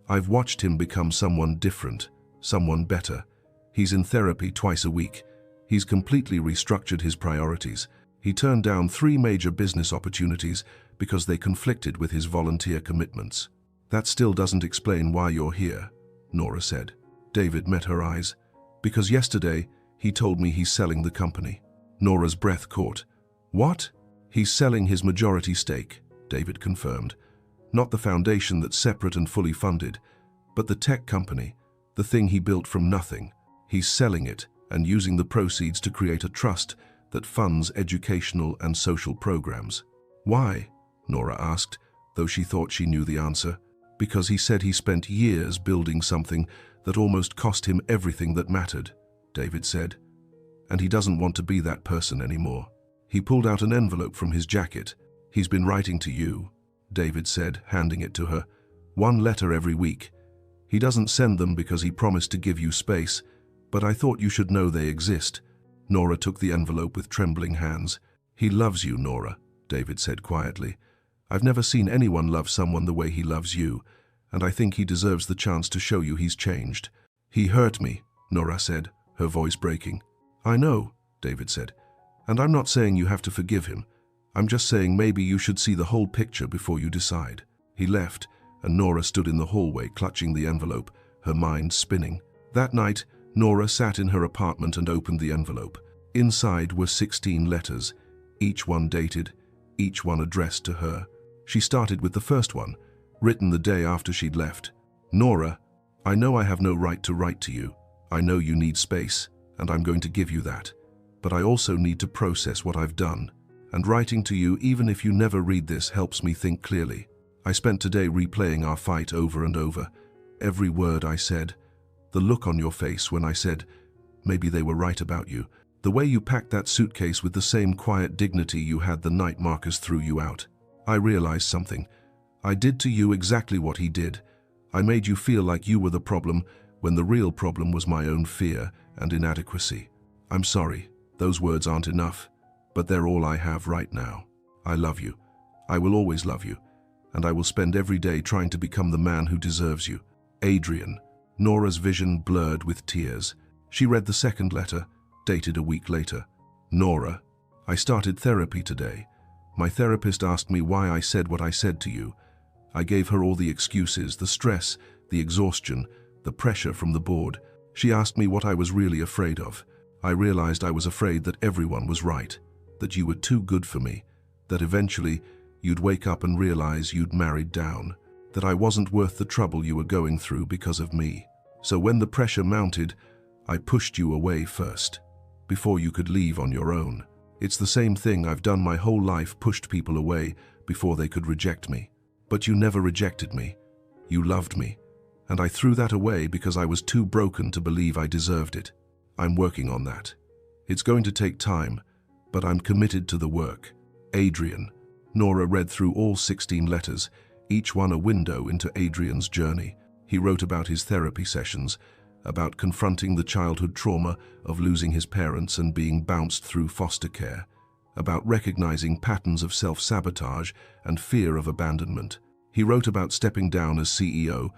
I've watched him become someone different, someone better. He's in therapy twice a week. He's completely restructured his priorities. He turned down 3 major business opportunities because they conflicted with his volunteer commitments." "That still doesn't explain why you're here," Nora said. David met her eyes. "Because yesterday, he told me he's selling the company." Nora's breath caught. "What?" "He's selling his majority stake," David confirmed. "Not the foundation that's separate and fully funded, but the tech company, the thing he built from nothing. He's selling it and using the proceeds to create a trust that funds educational and social programs." "Why?" Nora asked, though she thought she knew the answer. "Because he said he spent years building something that almost cost him everything that mattered," David said. "And he doesn't want to be that person anymore." He pulled out an envelope from his jacket. "He's been writing to you," David said, handing it to her. "1 letter every week. He doesn't send them because he promised to give you space, but I thought you should know they exist." Nora took the envelope with trembling hands. "He loves you, Nora," David said quietly. "I've never seen anyone love someone the way he loves you, and I think he deserves the chance to show you he's changed." "He hurt me," Nora said, her voice breaking. "I know," David said, "and I'm not saying you have to forgive him. I'm just saying maybe you should see the whole picture before you decide." He left, and Nora stood in the hallway clutching the envelope, her mind spinning. That night, Nora sat in her apartment and opened the envelope. Inside were 16 letters, each one dated, each one addressed to her. She started with the first one, written the day after she'd left. "Nora, I know I have no right to write to you. I know you need space, and I'm going to give you that. But I also need to process what I've done. And writing to you, even if you never read this, helps me think clearly. I spent today replaying our fight over and over, every word I said. The look on your face when I said, maybe they were right about you. The way you packed that suitcase with the same quiet dignity you had the night Marcus threw you out. I realized something. I did to you exactly what he did. I made you feel like you were the problem when the real problem was my own fear and inadequacy. I'm sorry, those words aren't enough, but they're all I have right now. I love you. I will always love you, and I will spend every day trying to become the man who deserves you. Adrian. Nora's vision blurred with tears. She read the second letter, dated a week later. Nora, I started therapy today. My therapist asked me why I said what I said to you. I gave her all the excuses, the stress, the exhaustion, the pressure from the board. She asked me what I was really afraid of. I realized I was afraid that everyone was right, that you were too good for me, that eventually you'd wake up and realize you'd married down, that I wasn't worth the trouble you were going through because of me. So when the pressure mounted, I pushed you away first, before you could leave on your own. It's the same thing I've done my whole life, pushed people away before they could reject me. But you never rejected me. You loved me. And I threw that away because I was too broken to believe I deserved it. I'm working on that. It's going to take time, but I'm committed to the work. Adrian. Nora read through all 16 letters, each one a window into Adrian's journey. He wrote about his therapy sessions, about confronting the childhood trauma of losing his parents and being bounced through foster care, about recognizing patterns of self-sabotage and fear of abandonment. He wrote about stepping down as CEO,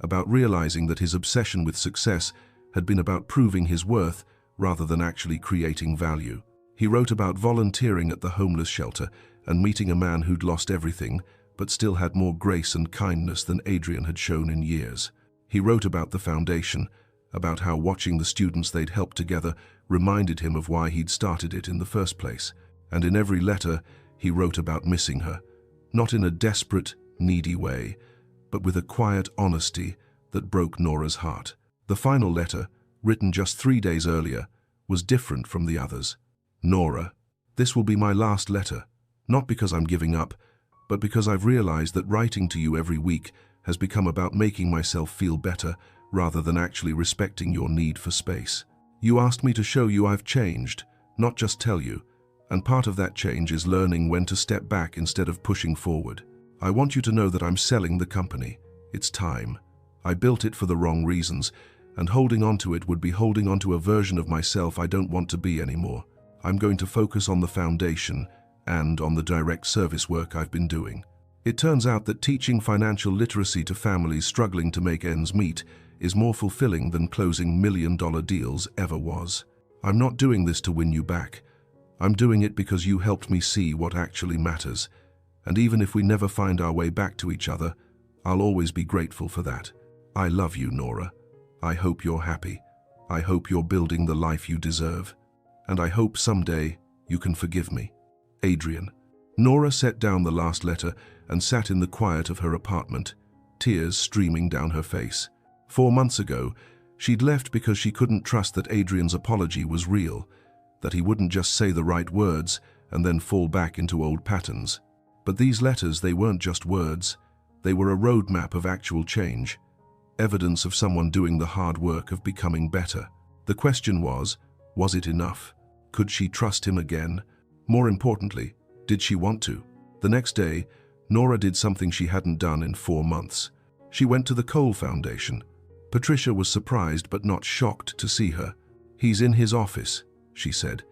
about realizing that his obsession with success had been about proving his worth rather than actually creating value. He wrote about volunteering at the homeless shelter and meeting a man who'd lost everything but still had more grace and kindness than Adrian had shown in years. He wrote about the foundation, about how watching the students they'd helped together reminded him of why he'd started it in the first place. And in every letter, he wrote about missing her, not in a desperate, needy way, but with a quiet honesty that broke Nora's heart. The final letter, written just 3 days earlier, was different from the others. Nora, this will be my last letter, not because I'm giving up, but because I've realized that writing to you every week has become about making myself feel better rather than actually respecting your need for space. You asked me to show you I've changed, not just tell you, and part of that change is learning when to step back instead of pushing forward. I want you to know that I'm selling the company. It's time. I built it for the wrong reasons, and holding on to it would be holding on to a version of myself I don't want to be anymore. I'm going to focus on the foundation and on the direct service work I've been doing. It turns out that teaching financial literacy to families struggling to make ends meet is more fulfilling than closing million-dollar deals ever was. I'm not doing this to win you back. I'm doing it because you helped me see what actually matters. And even if we never find our way back to each other, I'll always be grateful for that. I love you, Nora. I hope you're happy. I hope you're building the life you deserve. And I hope someday you can forgive me. Adrian. Nora set down the last letter and sat in the quiet of her apartment, tears streaming down her face. 4 months ago, she'd left because she couldn't trust that Adrian's apology was real, that he wouldn't just say the right words and then fall back into old patterns. But these letters, they weren't just words. They were a roadmap of actual change, evidence of someone doing the hard work of becoming better. The question was it enough? Could she trust him again? More importantly, did she want to? The next day, Nora did something she hadn't done in 4 months. She went to the Cole Foundation. Patricia was surprised but not shocked to see her. "He's in his office," she said.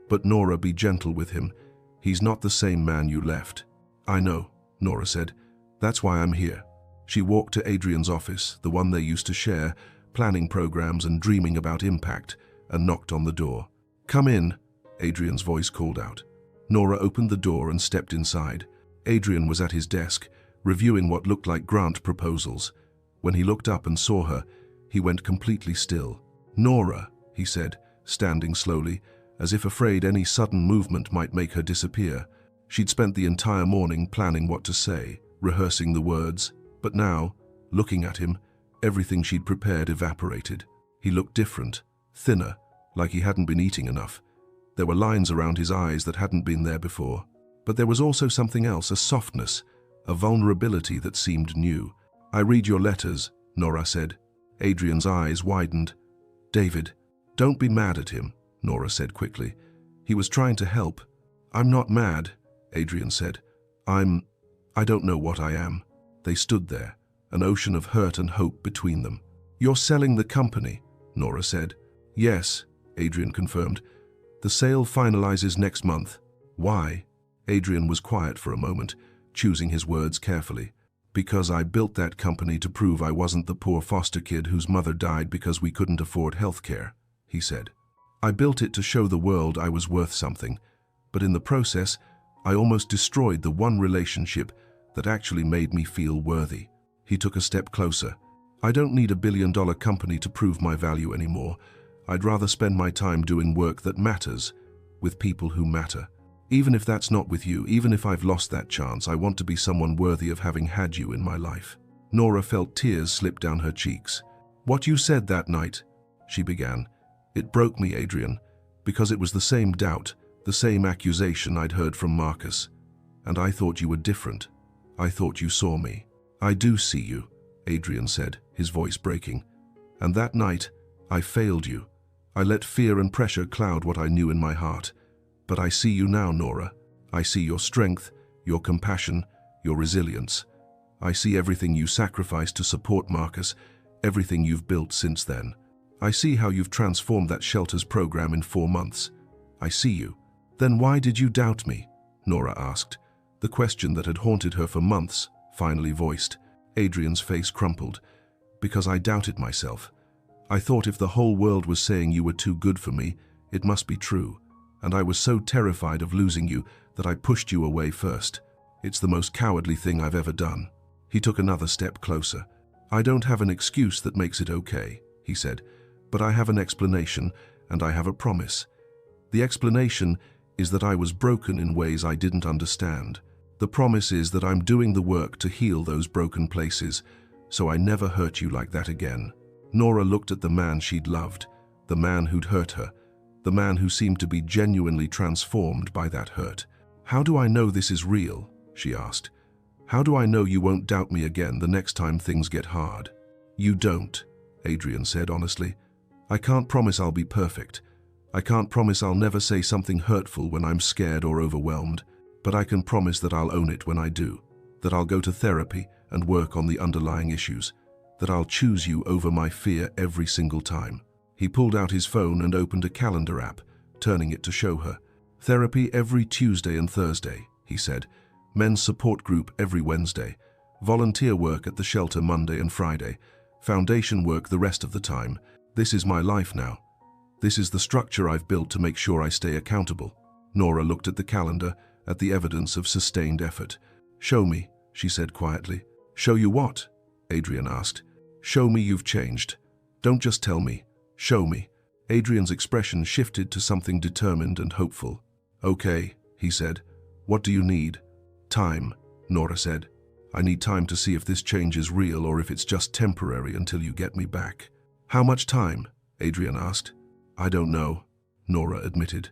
"But Nora, be gentle with him. He's not the same man you left." "I know," Nora said. "That's why I'm here." She walked to Adrian's office, the one they used to share, planning programs and dreaming about impact, and knocked on the door. "Come in," Adrian's voice called out. Nora opened the door and stepped inside. Adrian was at his desk, reviewing what looked like grant proposals. When he looked up and saw her, he went completely still. "Nora," he said, standing slowly, as if afraid any sudden movement might make her disappear. She'd spent the entire morning planning what to say, rehearsing the words, but now, looking at him, everything she'd prepared evaporated. He looked different, thinner, like he hadn't been eating enough. There were lines around his eyes that hadn't been there before. But there was also something else, a softness, a vulnerability that seemed new. "I read your letters," Nora said. Adrian's eyes widened. David, don't be mad at him, Nora said quickly. He was trying to help. I'm not mad, Adrian said. I don't know what I am. They stood there, an ocean of hurt and hope between them. You're selling the company, Nora said. Yes, Adrian confirmed. The sale finalizes next month. Why? Adrian was quiet for a moment, choosing his words carefully. Because I built that company to prove I wasn't the poor foster kid whose mother died because we couldn't afford health care, he said. I built it to show the world I was worth something, but in the process, I almost destroyed the one relationship that actually made me feel worthy. He took a step closer. I don't need a billion-dollar company to prove my value anymore. I'd rather spend my time doing work that matters, with people who matter. Even if that's not with you, even if I've lost that chance, I want to be someone worthy of having had you in my life. Nora felt tears slip down her cheeks. What you said that night, she began. It broke me, Adrian, because it was the same doubt, the same accusation I'd heard from Marcus. And I thought you were different. I thought you saw me. I do see you, Adrian said, his voice breaking. And that night, I failed you. I let fear and pressure cloud what I knew in my heart. But I see you now, Nora. I see your strength, your compassion, your resilience. I see everything you sacrificed to support Marcus, everything you've built since then. I see how you've transformed that shelter's program in 4 months. I see you. Then why did you doubt me? Nora asked. The question that had haunted her for months, finally voiced. Adrian's face crumpled. Because I doubted myself. I thought if the whole world was saying you were too good for me, it must be true. And I was so terrified of losing you that I pushed you away first. It's the most cowardly thing I've ever done. He took another step closer. I don't have an excuse that makes it okay, he said, but I have an explanation and I have a promise. The explanation is that I was broken in ways I didn't understand. The promise is that I'm doing the work to heal those broken places, so I never hurt you like that again. Nora looked at the man she'd loved, the man who'd hurt her, the man who seemed to be genuinely transformed by that hurt. How do I know this is real? She asked. How do I know you won't doubt me again the next time things get hard? You don't, Adrian said honestly. I can't promise I'll be perfect. I can't promise I'll never say something hurtful when I'm scared or overwhelmed, but I can promise that I'll own it when I do, that I'll go to therapy and work on the underlying issues, that I'll choose you over my fear every single time. He pulled out his phone and opened a calendar app, turning it to show her. Therapy every Tuesday and Thursday, he said. Men's support group every Wednesday. Volunteer work at the shelter Monday and Friday. Foundation work the rest of the time. This is my life now. This is the structure I've built to make sure I stay accountable. Nora looked at the calendar, at the evidence of sustained effort. Show me, she said quietly. Show you what? Adrian asked. Show me you've changed. Don't just tell me. Show me. Adrian's expression shifted to something determined and hopeful. Okay, he said. What do you need? Time, Nora said. I need time to see if this change is real or if it's just temporary until you get me back. How much time? Adrian asked. I don't know, Nora admitted.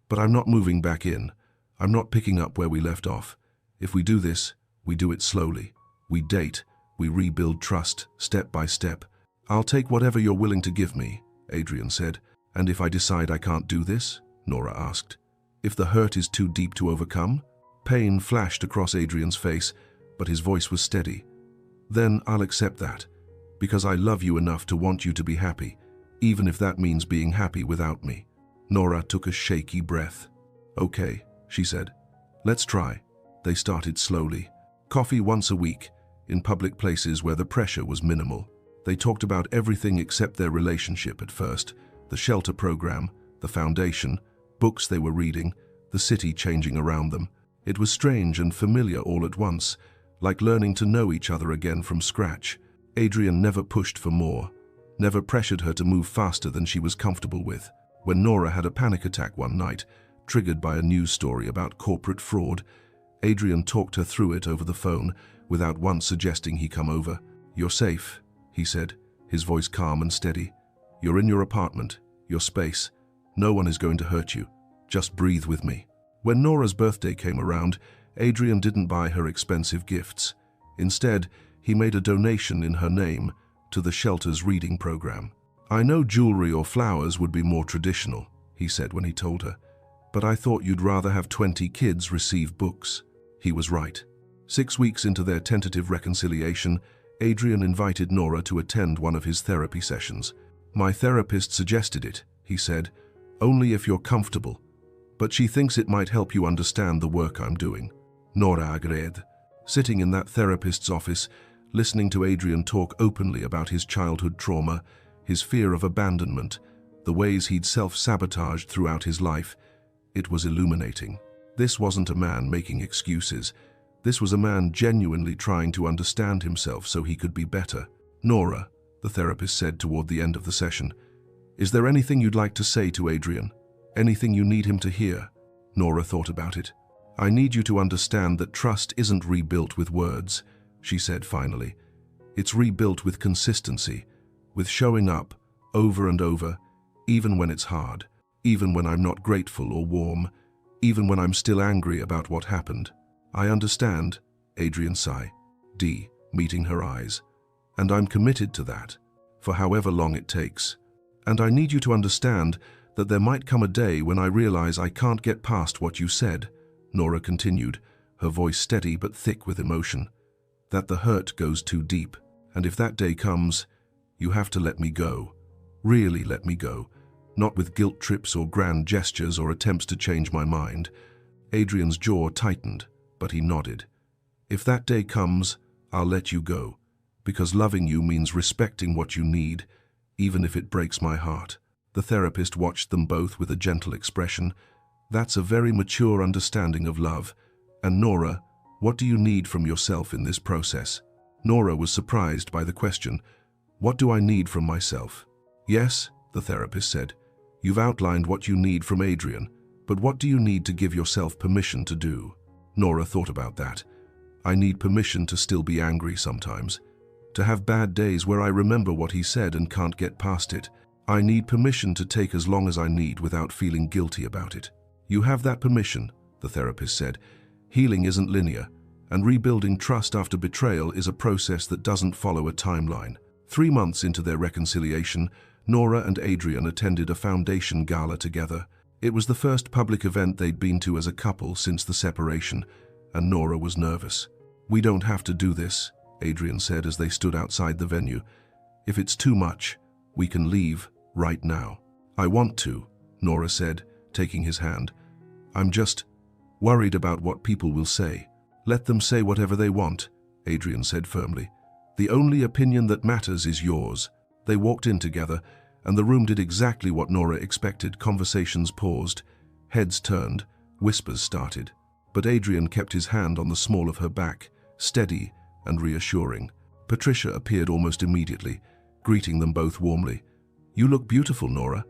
But I'm not moving back in. I'm not picking up where we left off. If we do this, we do it slowly. We date. We rebuild trust, step by step. I'll take whatever you're willing to give me, Adrian said. And if I decide I can't do this? Nora asked. If the hurt is too deep to overcome? Pain flashed across Adrian's face, but his voice was steady. Then I'll accept that, because I love you enough to want you to be happy, even if that means being happy without me. Nora took a shaky breath. Okay, she said. Let's try. They started slowly. Coffee once a week, in public places where the pressure was minimal. They talked about everything except their relationship at first, the shelter program, the foundation, books they were reading, the city changing around them. It was strange and familiar all at once, like learning to know each other again from scratch. Adrian never pushed for more, never pressured her to move faster than she was comfortable with. When Nora had a panic attack one night, triggered by a news story about corporate fraud, Adrian talked her through it over the phone without once suggesting he come over. You're safe, he said, his voice calm and steady. You're in your apartment, your space. No one is going to hurt you. Just breathe with me. When Nora's birthday came around, Adrian didn't buy her expensive gifts. Instead, he made a donation in her name to the shelter's reading program. "I know jewelry or flowers would be more traditional," he said when he told her, "but I thought you'd rather have 20 kids receive books." He was right. 6 weeks into their tentative reconciliation, Adrian invited Nora to attend one of his therapy sessions. "My therapist suggested it," he said, "only if you're comfortable, but she thinks it might help you understand the work I'm doing." Nora agreed. Sitting in that therapist's office, listening to Adrian talk openly about his childhood trauma, his fear of abandonment, the ways he'd self-sabotaged throughout his life, it was illuminating. This wasn't a man making excuses. This was a man genuinely trying to understand himself so he could be better. "Nora," the therapist said toward the end of the session, "is there anything you'd like to say to Adrian? Anything you need him to hear?" Nora thought about it. "I need you to understand that trust isn't rebuilt with words," she said finally. "It's rebuilt with consistency, with showing up over and over, even when it's hard, even when I'm not grateful or warm, even when I'm still angry about what happened." "I understand," Adrian sighed, meeting her eyes. "And I'm committed to that, for however long it takes. And I need you to understand that there might come a day when I realize I can't get past what you said," Nora continued, her voice steady but thick with emotion. "That the hurt goes too deep, and if that day comes, you have to let me go. Really let me go. Not with guilt trips or grand gestures or attempts to change my mind." Adrian's jaw tightened, but he nodded. "If that day comes, I'll let you go, because loving you means respecting what you need, even if it breaks my heart." The therapist watched them both with a gentle expression. "That's a very mature understanding of love. And Nora, what do you need from yourself in this process?" Nora was surprised by the question. "What do I need from myself?" "Yes," the therapist said. "You've outlined what you need from Adrian, but what do you need to give yourself permission to do?" Nora thought about that. "I need permission to still be angry sometimes, to have bad days where I remember what he said and can't get past it. I need permission to take as long as I need without feeling guilty about it." "You have that permission," the therapist said. "Healing isn't linear, and rebuilding trust after betrayal is a process that doesn't follow a timeline." 3 months into their reconciliation, Nora and Adrian attended a foundation gala together. It was the first public event they'd been to as a couple since the separation, and Nora was nervous. "We don't have to do this," Adrian said as they stood outside the venue. "If it's too much, we can leave right now." "I want to," Nora said, taking his hand. "I'm just worried about what people will say." "Let them say whatever they want," Adrian said firmly. "The only opinion that matters is yours." They walked in together, and the room did exactly what Nora expected. Conversations paused, heads turned, whispers started. But Adrian kept his hand on the small of her back, steady and reassuring. Patricia appeared almost immediately, greeting them both warmly. "You look beautiful, Nora.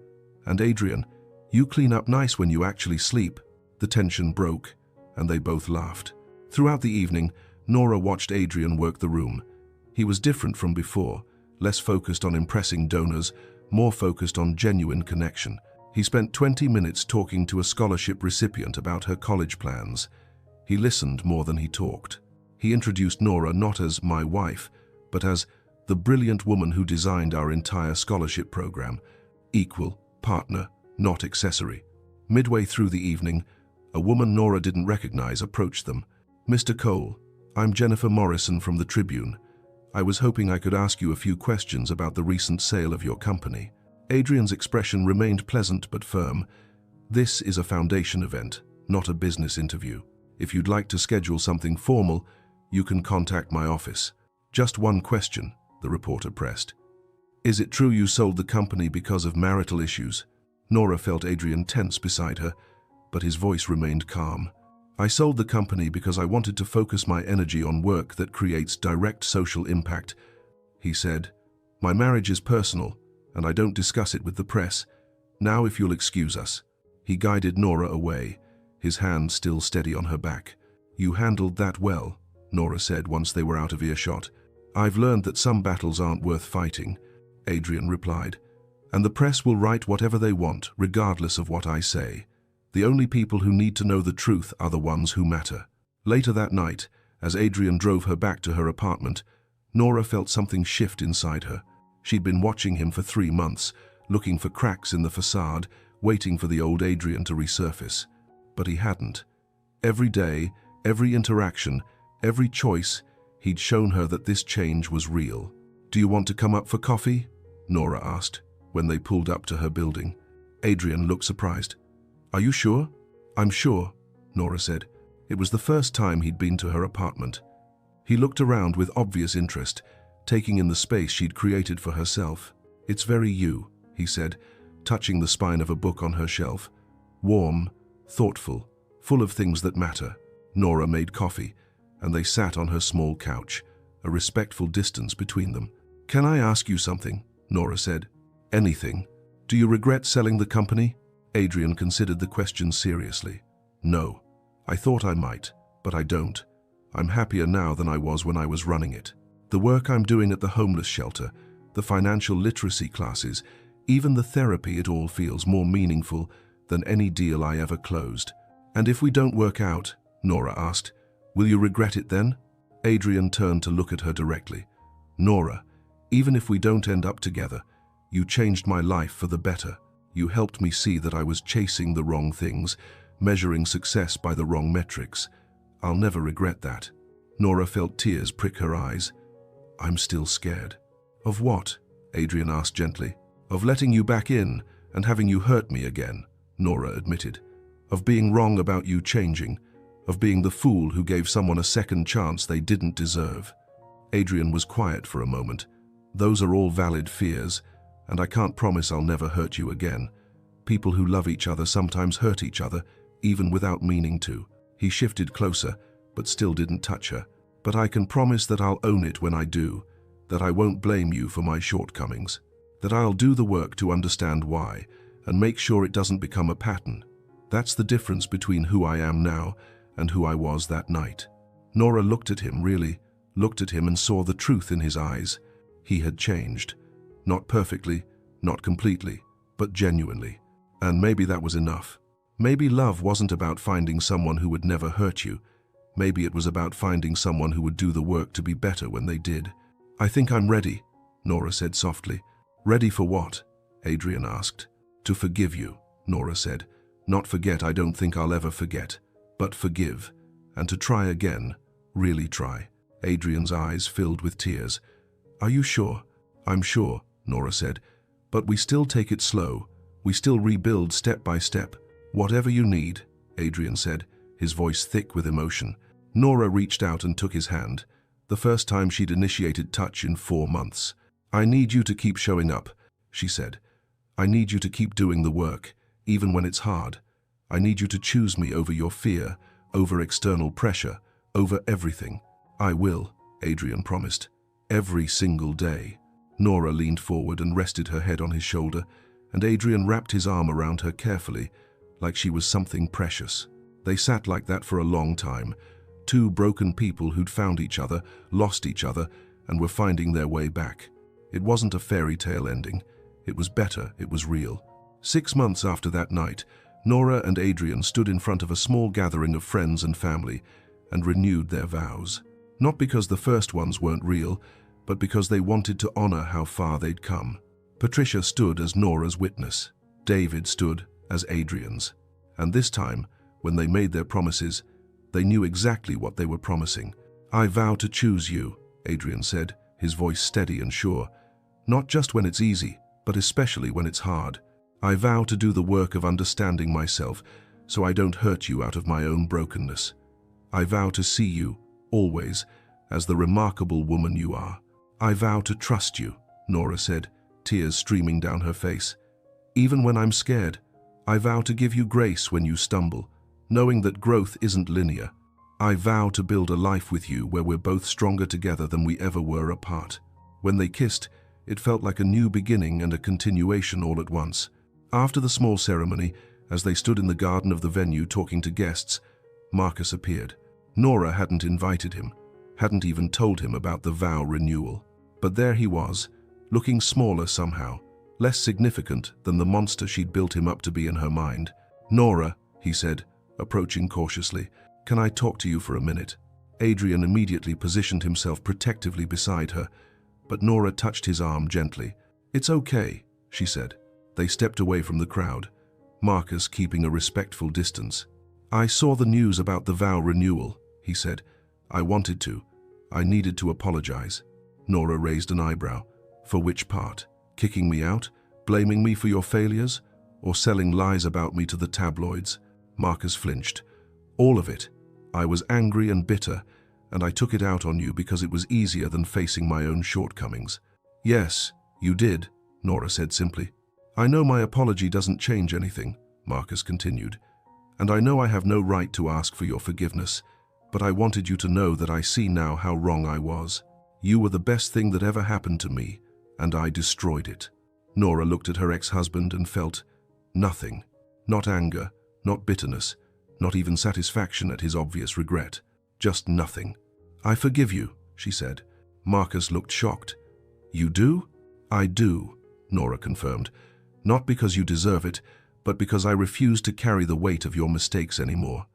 And Adrian, you clean up nice when you actually sleep." The tension broke, and they both laughed. Throughout the evening, Nora watched Adrian work the room. He was different from before, less focused on impressing donors, more focused on genuine connection. He spent 20 minutes talking to a scholarship recipient about her college plans. He listened more than he talked. He introduced Nora not as "my wife," but as the brilliant woman who designed our entire scholarship program. Equal, partner, not accessory. Midway through the evening, a woman Nora didn't recognize approached them. "Mr. Cole, I'm Jennifer Morrison from the Tribune. I was hoping I could ask you a few questions about the recent sale of your company." Adrian's expression remained pleasant but firm. "This is a foundation event, not a business interview. If you'd like to schedule something formal, you can contact my office." "Just one question," the reporter pressed. "Is it true you sold the company because of marital issues?" Nora felt Adrian tense beside her, but his voice remained calm. "I sold the company because I wanted to focus my energy on work that creates direct social impact," he said. "My marriage is personal, and I don't discuss it with the press. Now if you'll excuse us." He guided Nora away, his hand still steady on her back. "You handled that well," Nora said once they were out of earshot. "I've learned that some battles aren't worth fighting," Adrian replied. "And the press will write whatever they want, regardless of what I say. The only people who need to know the truth are the ones who matter." Later that night, as Adrian drove her back to her apartment, Nora felt something shift inside her. She'd been watching him for 3 months, looking for cracks in the facade, waiting for the old Adrian to resurface. But he hadn't. Every day, every interaction, every choice, he'd shown her that this change was real. "Do you want to come up for coffee?" Nora asked, when they pulled up to her building. Adrian looked surprised. "Are you sure?" "I'm sure," Nora said. It was the first time he'd been to her apartment. He looked around with obvious interest, taking in the space she'd created for herself. "It's very you," he said, touching the spine of a book on her shelf. "Warm, thoughtful, full of things that matter." Nora made coffee, and they sat on her small couch, a respectful distance between them. "Can I ask you something?" Nora said. "Anything. Do you regret selling the company?" Adrian considered the question seriously. "No. I thought I might, but I don't. I'm happier now than I was when I was running it. The work I'm doing at the homeless shelter, the financial literacy classes, even the therapy, it all feels more meaningful than any deal I ever closed." "And if we don't work out," Nora asked, "will you regret it then?" Adrian turned to look at her directly. "Nora, even if we don't end up together, you changed my life for the better. You helped me see that I was chasing the wrong things, measuring success by the wrong metrics. I'll never regret that." Nora felt tears prick her eyes. "I'm still scared." "Of what?" Adrian asked gently. "Of letting you back in and having you hurt me again," Nora admitted. "Of being wrong about you changing. Of being the fool who gave someone a second chance they didn't deserve." Adrian was quiet for a moment. "Those are all valid fears, and I can't promise I'll never hurt you again. People who love each other sometimes hurt each other, even without meaning to." He shifted closer, but still didn't touch her. "But I can promise that I'll own it when I do, that I won't blame you for my shortcomings, that I'll do the work to understand why, and make sure it doesn't become a pattern. That's the difference between who I am now and who I was that night." Nora looked at him, really looked at him, and saw the truth in his eyes. He had changed. Not perfectly, not completely, but genuinely. And maybe that was enough. Maybe love wasn't about finding someone who would never hurt you. Maybe it was about finding someone who would do the work to be better when they did. "I think I'm ready," Nora said softly. "Ready for what?" Adrian asked. "To forgive you," Nora said. "Not forget, I don't think I'll ever forget, but forgive. And to try again, really try." Adrian's eyes filled with tears. "Are you sure?" "I'm sure," Nora said. "But we still take it slow. We still rebuild step by step." "Whatever you need," Adrian said, his voice thick with emotion. Nora reached out and took his hand, the first time she'd initiated touch in 4 months. "I need you to keep showing up," she said. "I need you to keep doing the work, even when it's hard. I need you to choose me over your fear, over external pressure, over everything." "I will," Adrian promised. "Every single day." Nora leaned forward and rested her head on his shoulder, and Adrian wrapped his arm around her carefully, like she was something precious. They sat like that for a long time, two broken people who'd found each other, lost each other, and were finding their way back. It wasn't a fairy tale ending. It was better, it was real. 6 months after that night, Nora and Adrian stood in front of a small gathering of friends and family and renewed their vows. Not because the first ones weren't real, but because they wanted to honor how far they'd come. Patricia stood as Nora's witness. David stood as Adrian's. And this time, when they made their promises, they knew exactly what they were promising. "I vow to choose you," Adrian said, his voice steady and sure. "Not just when it's easy, but especially when it's hard. I vow to do the work of understanding myself so I don't hurt you out of my own brokenness. I vow to see you, always, as the remarkable woman you are. I vow to trust you," Nora said, tears streaming down her face. "Even when I'm scared, I vow to give you grace when you stumble, knowing that growth isn't linear. I vow to build a life with you where we're both stronger together than we ever were apart." When they kissed, it felt like a new beginning and a continuation all at once. After the small ceremony, as they stood in the garden of the venue talking to guests, Marcus appeared. Nora hadn't invited him, hadn't even told him about the vow renewal. But there he was, looking smaller somehow, less significant than the monster she'd built him up to be in her mind. "Nora," he said, approaching cautiously, "can I talk to you for a minute?" Adrian immediately positioned himself protectively beside her, but Nora touched his arm gently. "It's okay," she said. They stepped away from the crowd, Marcus keeping a respectful distance. "I saw the news about the vow renewal," he said. "I wanted to. I needed to apologize." Nora raised an eyebrow. "For which part? Kicking me out? Blaming me for your failures? Or selling lies about me to the tabloids?" Marcus flinched. "All of it. I was angry and bitter, and I took it out on you because it was easier than facing my own shortcomings." "Yes, you did," Nora said simply. "I know my apology doesn't change anything," Marcus continued, "and I know I have no right to ask for your forgiveness, but I wanted you to know that I see now how wrong I was. You were the best thing that ever happened to me, and I destroyed it." Nora looked at her ex-husband and felt nothing. Not anger, not bitterness, not even satisfaction at his obvious regret. Just nothing. "I forgive you," she said. Marcus looked shocked. "You do?" "I do," Nora confirmed. "Not because you deserve it, but because I refuse to carry the weight of your mistakes anymore.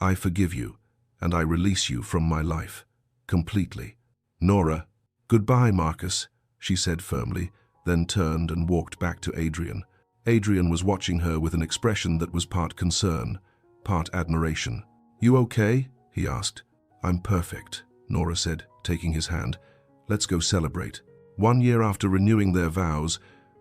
I forgive you, and I release you from my life. Completely." "Nora." "Goodbye, Marcus," she said firmly, then turned and walked back to Adrian. Adrian was watching her with an expression that was part concern, part admiration. "You okay?" he asked. "I'm perfect," Nora said, taking his hand. "Let's go celebrate." 1 year after renewing their vows,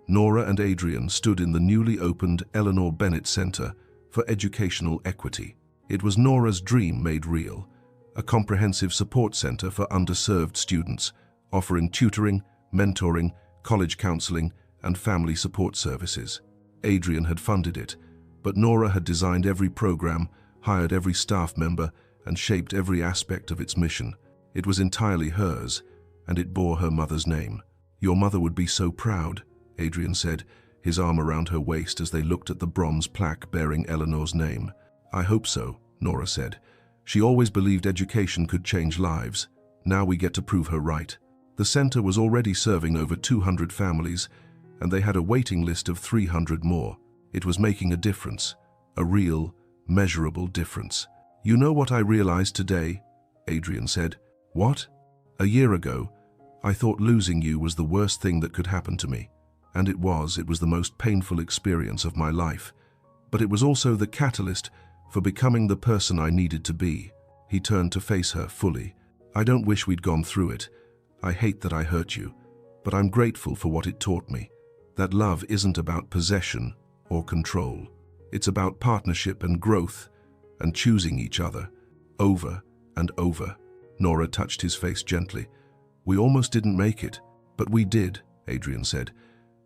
Nora and Adrian stood in the newly opened Eleanor Bennett Center for Educational Equity. It was Nora's dream made real, a comprehensive support center for underserved students, offering tutoring, mentoring, college counseling, and family support services. Adrian had funded it, but Nora had designed every program, hired every staff member, and shaped every aspect of its mission. It was entirely hers, and it bore her mother's name. "Your mother would be so proud," Adrian said, his arm around her waist as they looked at the bronze plaque bearing Eleanor's name. "I hope so," Nora said. "She always believed education could change lives. Now we get to prove her right." The center was already serving over 200 families, and they had a waiting list of 300 more. It was making a difference, a real, measurable difference. "You know what I realized today?" Adrian said. "What?" "A year ago, I thought losing you was the worst thing that could happen to me. And it was the most painful experience of my life. But it was also the catalyst for becoming the person I needed to be." He turned to face her fully. "I don't wish we'd gone through it. I hate that I hurt you, but I'm grateful for what it taught me. That love isn't about possession or control. It's about partnership and growth and choosing each other, over and over." Nora touched his face gently. "We almost didn't make it, but we did," Adrian said,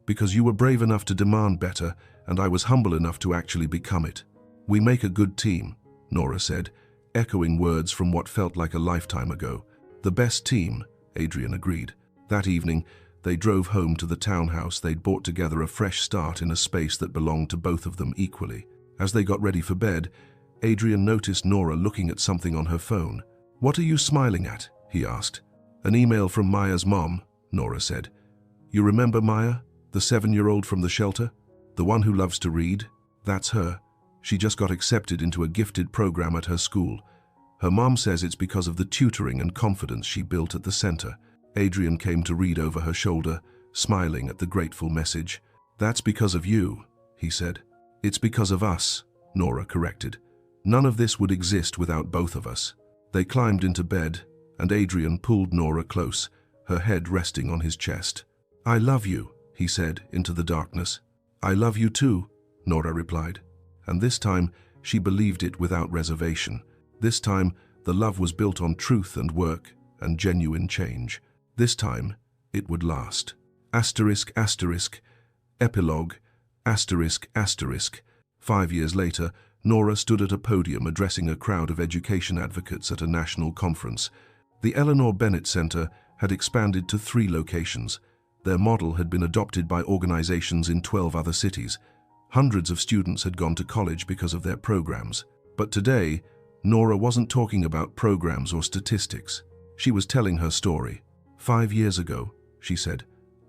"because you were brave enough to demand better, and I was humble enough to actually become it." "We make a good team," Nora said, echoing words from what felt like a lifetime ago. "The best team," Adrian agreed. That evening, they drove home to the townhouse they'd bought together, a fresh start in a space that belonged to both of them equally. As they got ready for bed, Adrian noticed Nora looking at something on her phone. "What are you smiling at?" he asked. "An email from Maya's mom," Nora said. "You remember Maya, the 7-year-old from the shelter? The one who loves to read? That's her. She just got accepted into a gifted program at her school. Her mom says it's because of the tutoring and confidence she built at the center." Adrian came to read over her shoulder, smiling at the grateful message. "That's because of you," he said. "It's because of us," Nora corrected. "None of this would exist without both of us." They climbed into bed, and Adrian pulled Nora close, her head resting on his chest. "I love you," he said into the darkness. "I love you too," Nora replied. And this time, she believed it without reservation. This time, the love was built on truth and work and genuine change. This time, it would last. Asterisk, asterisk, epilogue, asterisk, asterisk. 5 years later, Nora stood at a podium addressing a crowd of education advocates at a national conference. The Eleanor Bennett Center had expanded to 3 locations. Their model had been adopted by organizations in 12 other cities. Hundreds of students had gone to college because of their programs. But today, Nora wasn't talking about programs or statistics. She was telling her story. 5 years ago, she said,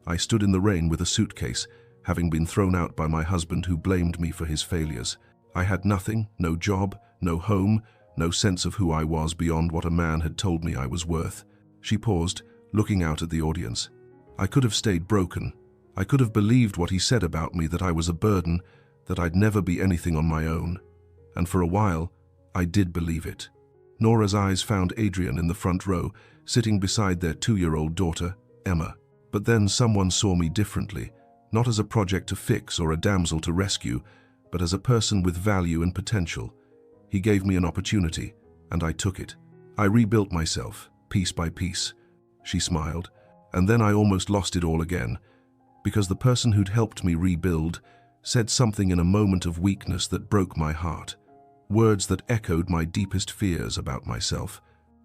I stood in the rain with a suitcase, having been thrown out by my husband who blamed me for his failures. I had nothing, no job, no home, no sense of who I was beyond what a man had told me I was worth. She paused, looking out at the audience. I could have stayed broken. I could have believed what he said about me, that I was a burden, that I'd never be anything on my own. And for a while, I did believe it. Nora's eyes found Adrian in the front row, sitting beside their 2-year-old daughter, Emma. But then someone saw me differently, not as a project to fix or a damsel to rescue, but as a person with value and potential. He gave me an opportunity, and I took it. I rebuilt myself, piece by piece. She smiled, and then I almost lost it all again, because the person who'd helped me rebuild said something in a moment of weakness that broke my heart. Words that echoed my deepest fears about myself.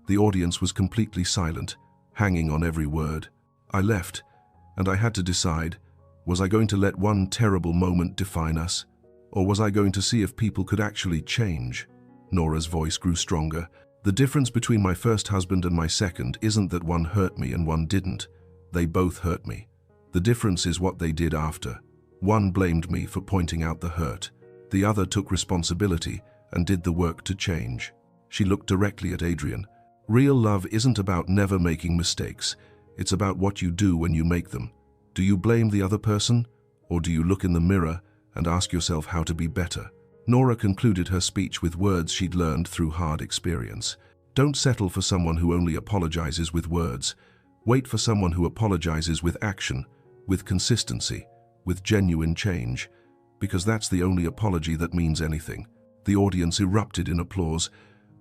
The audience was completely silent, hanging on every word. I left, and I had to decide, was I going to let one terrible moment define us, or was I going to see if people could actually change? Nora's voice grew stronger. The difference between my first husband and my second isn't that one hurt me and one didn't. They both hurt me. The difference is what they did after. One blamed me for pointing out the hurt. The other took responsibility and did the work to change. She looked directly at Adrian. Real love isn't about never making mistakes. It's about what you do when you make them. Do you blame the other person, or do you look in the mirror and ask yourself how to be better? Nora concluded her speech with words she'd learned through hard experience. Don't settle for someone who only apologizes with words. Wait for someone who apologizes with action, with consistency, with genuine change, because that's the only apology that means anything. The audience erupted in applause,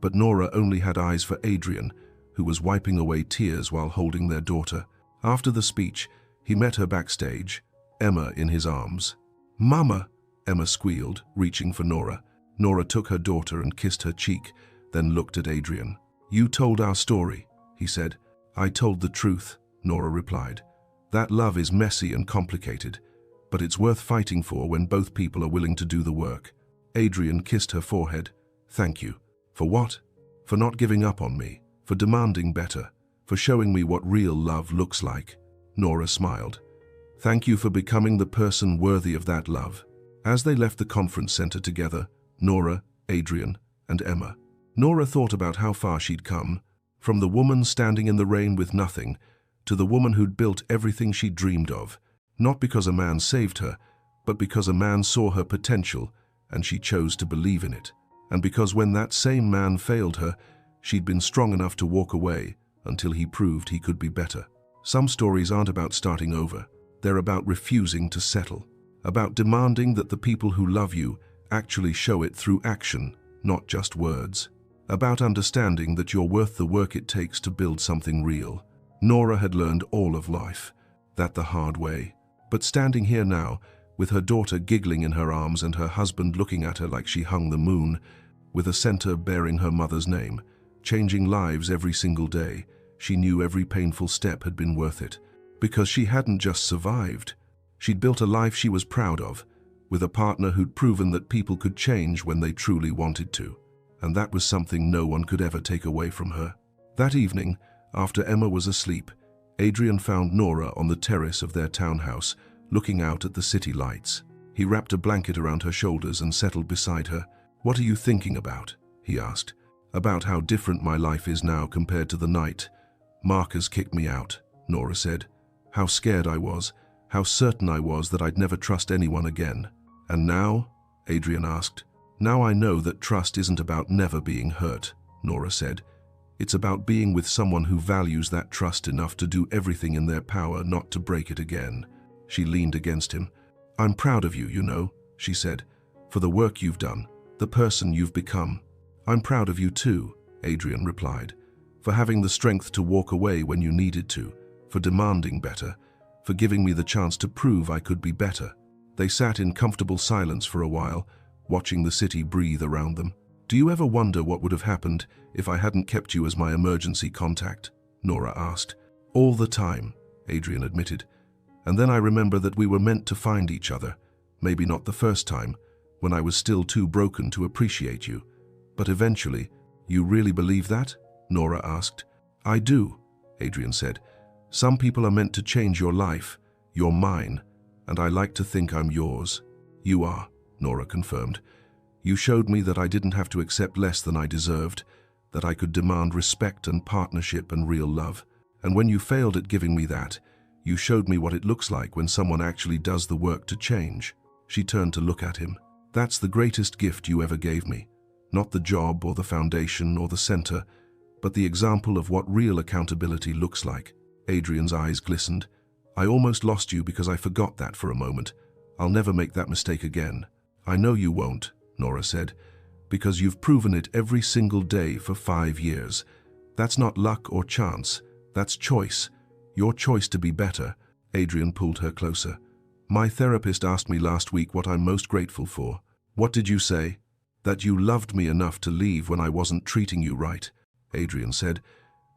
but Nora only had eyes for Adrian, who was wiping away tears while holding their daughter. After the speech, he met her backstage, Emma in his arms. "Mama!" Emma squealed, reaching for Nora. Nora took her daughter and kissed her cheek, then looked at Adrian. "You told our story," he said. "I told the truth," Nora replied. "That love is messy and complicated, but it's worth fighting for when both people are willing to do the work." Adrian kissed her forehead. "Thank you." "For what?" "For not giving up on me, for demanding better, for showing me what real love looks like." Nora smiled. "Thank you for becoming the person worthy of that love." As they left the conference center together, Nora, Adrian, and Emma, Nora thought about how far she'd come, from the woman standing in the rain with nothing, to the woman who'd built everything she dreamed of, not because a man saved her, but because a man saw her potential and she chose to believe in it. And because when that same man failed her, she'd been strong enough to walk away until he proved he could be better. Some stories aren't about starting over. They're about refusing to settle, about demanding that the people who love you actually show it through action, not just words, about understanding that you're worth the work it takes to build something real. Nora had learned all of life, that the hard way. But standing here now, with her daughter giggling in her arms and her husband looking at her like she hung the moon, with a center bearing her mother's name, changing lives every single day, she knew every painful step had been worth it. Because she hadn't just survived. She'd built a life she was proud of, with a partner who'd proven that people could change when they truly wanted to. And that was something no one could ever take away from her. That evening, after Emma was asleep, Adrian found Nora on the terrace of their townhouse, looking out at the city lights. He wrapped a blanket around her shoulders and settled beside her. "What are you thinking about?" he asked. "About how different my life is now compared to the night. Mark has kicked me out," Nora said. "How scared I was, how certain I was that I'd never trust anyone again." "And now?" Adrian asked. "Now I know that trust isn't about never being hurt," Nora said. "It's about being with someone who values that trust enough to do everything in their power not to break it again." She leaned against him. "I'm proud of you, you know," she said, "for the work you've done, the person you've become." "I'm proud of you too," Adrian replied, "for having the strength to walk away when you needed to, for demanding better, for giving me the chance to prove I could be better." They sat in comfortable silence for a while, watching the city breathe around them. "Do you ever wonder what would have happened if I hadn't kept you as my emergency contact?" Nora asked. "All the time," Adrian admitted. "And then I remember that we were meant to find each other, maybe not the first time, when I was still too broken to appreciate you. But eventually, you really believe that?" Nora asked. "I do," Adrian said. "Some people are meant to change your life. You're mine, and I like to think I'm yours." "You are," Nora confirmed. You showed me that I didn't have to accept less than I deserved, that I could demand respect and partnership and real love. And when you failed at giving me that, you showed me what it looks like when someone actually does the work to change. She turned to look at him. That's the greatest gift you ever gave me. Not the job or the foundation or the center, but the example of what real accountability looks like. Adrian's eyes glistened. I almost lost you because I forgot that for a moment. I'll never make that mistake again. I know you won't, Nora said, because you've proven it every single day for 5 years. That's not luck or chance. That's choice. Your choice to be better. Adrian pulled her closer. My therapist asked me last week what I'm most grateful for. What did you say? That you loved me enough to leave when I wasn't treating you right, Adrian said.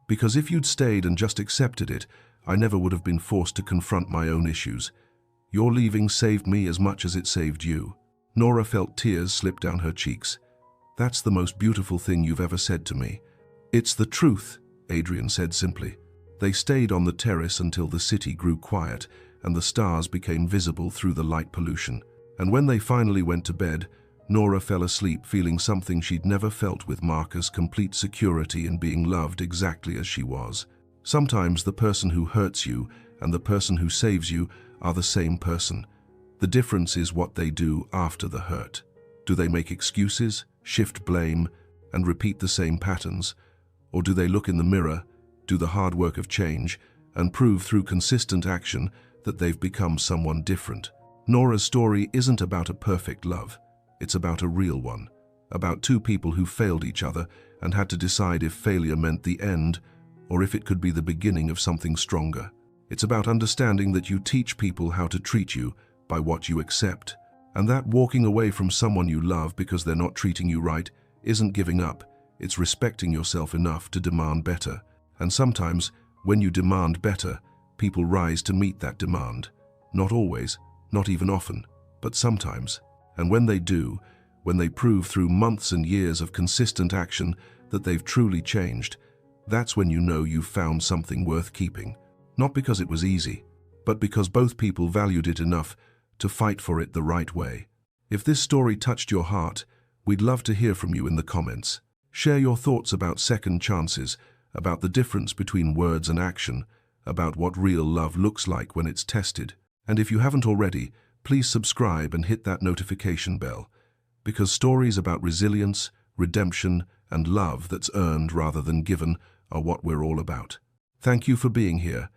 Because if you'd stayed and just accepted it, I never would have been forced to confront my own issues. Your leaving saved me as much as it saved you. Nora felt tears slip down her cheeks. That's the most beautiful thing you've ever said to me. It's the truth, Adrian said simply. They stayed on the terrace until the city grew quiet and the stars became visible through the light pollution. And when they finally went to bed, Nora fell asleep feeling something she'd never felt with Marcus: complete security in being loved exactly as she was. Sometimes the person who hurts you and the person who saves you are the same person. The difference is what they do after the hurt. Do they make excuses, shift blame, and repeat the same patterns? Or do they look in the mirror, do the hard work of change, and prove through consistent action that they've become someone different? Nora's story isn't about a perfect love. It's about a real one. About two people who failed each other and had to decide if failure meant the end or if it could be the beginning of something stronger. It's about understanding that you teach people how to treat you by what you accept, and that walking away from someone you love because they're not treating you right isn't giving up. It's respecting yourself enough to demand better. And sometimes, when you demand better, people rise to meet that demand. Not always, not even often, but sometimes. And when they do, when they prove through months and years of consistent action that they've truly changed, that's when you know you've found something worth keeping. Not because it was easy, but because both people valued it enough to fight for it the right way. If this story touched your heart, we'd love to hear from you in the comments. Share your thoughts about second chances, about the difference between words and action, about what real love looks like when it's tested. And if you haven't already, please subscribe and hit that notification bell, because stories about resilience, redemption, and love that's earned rather than given are what we're all about. Thank you for being here.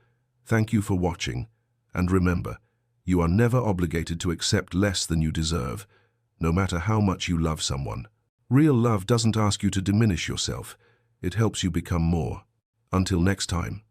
Thank you for watching. And remember, you are never obligated to accept less than you deserve, no matter how much you love someone. Real love doesn't ask you to diminish yourself. It helps you become more. Until next time.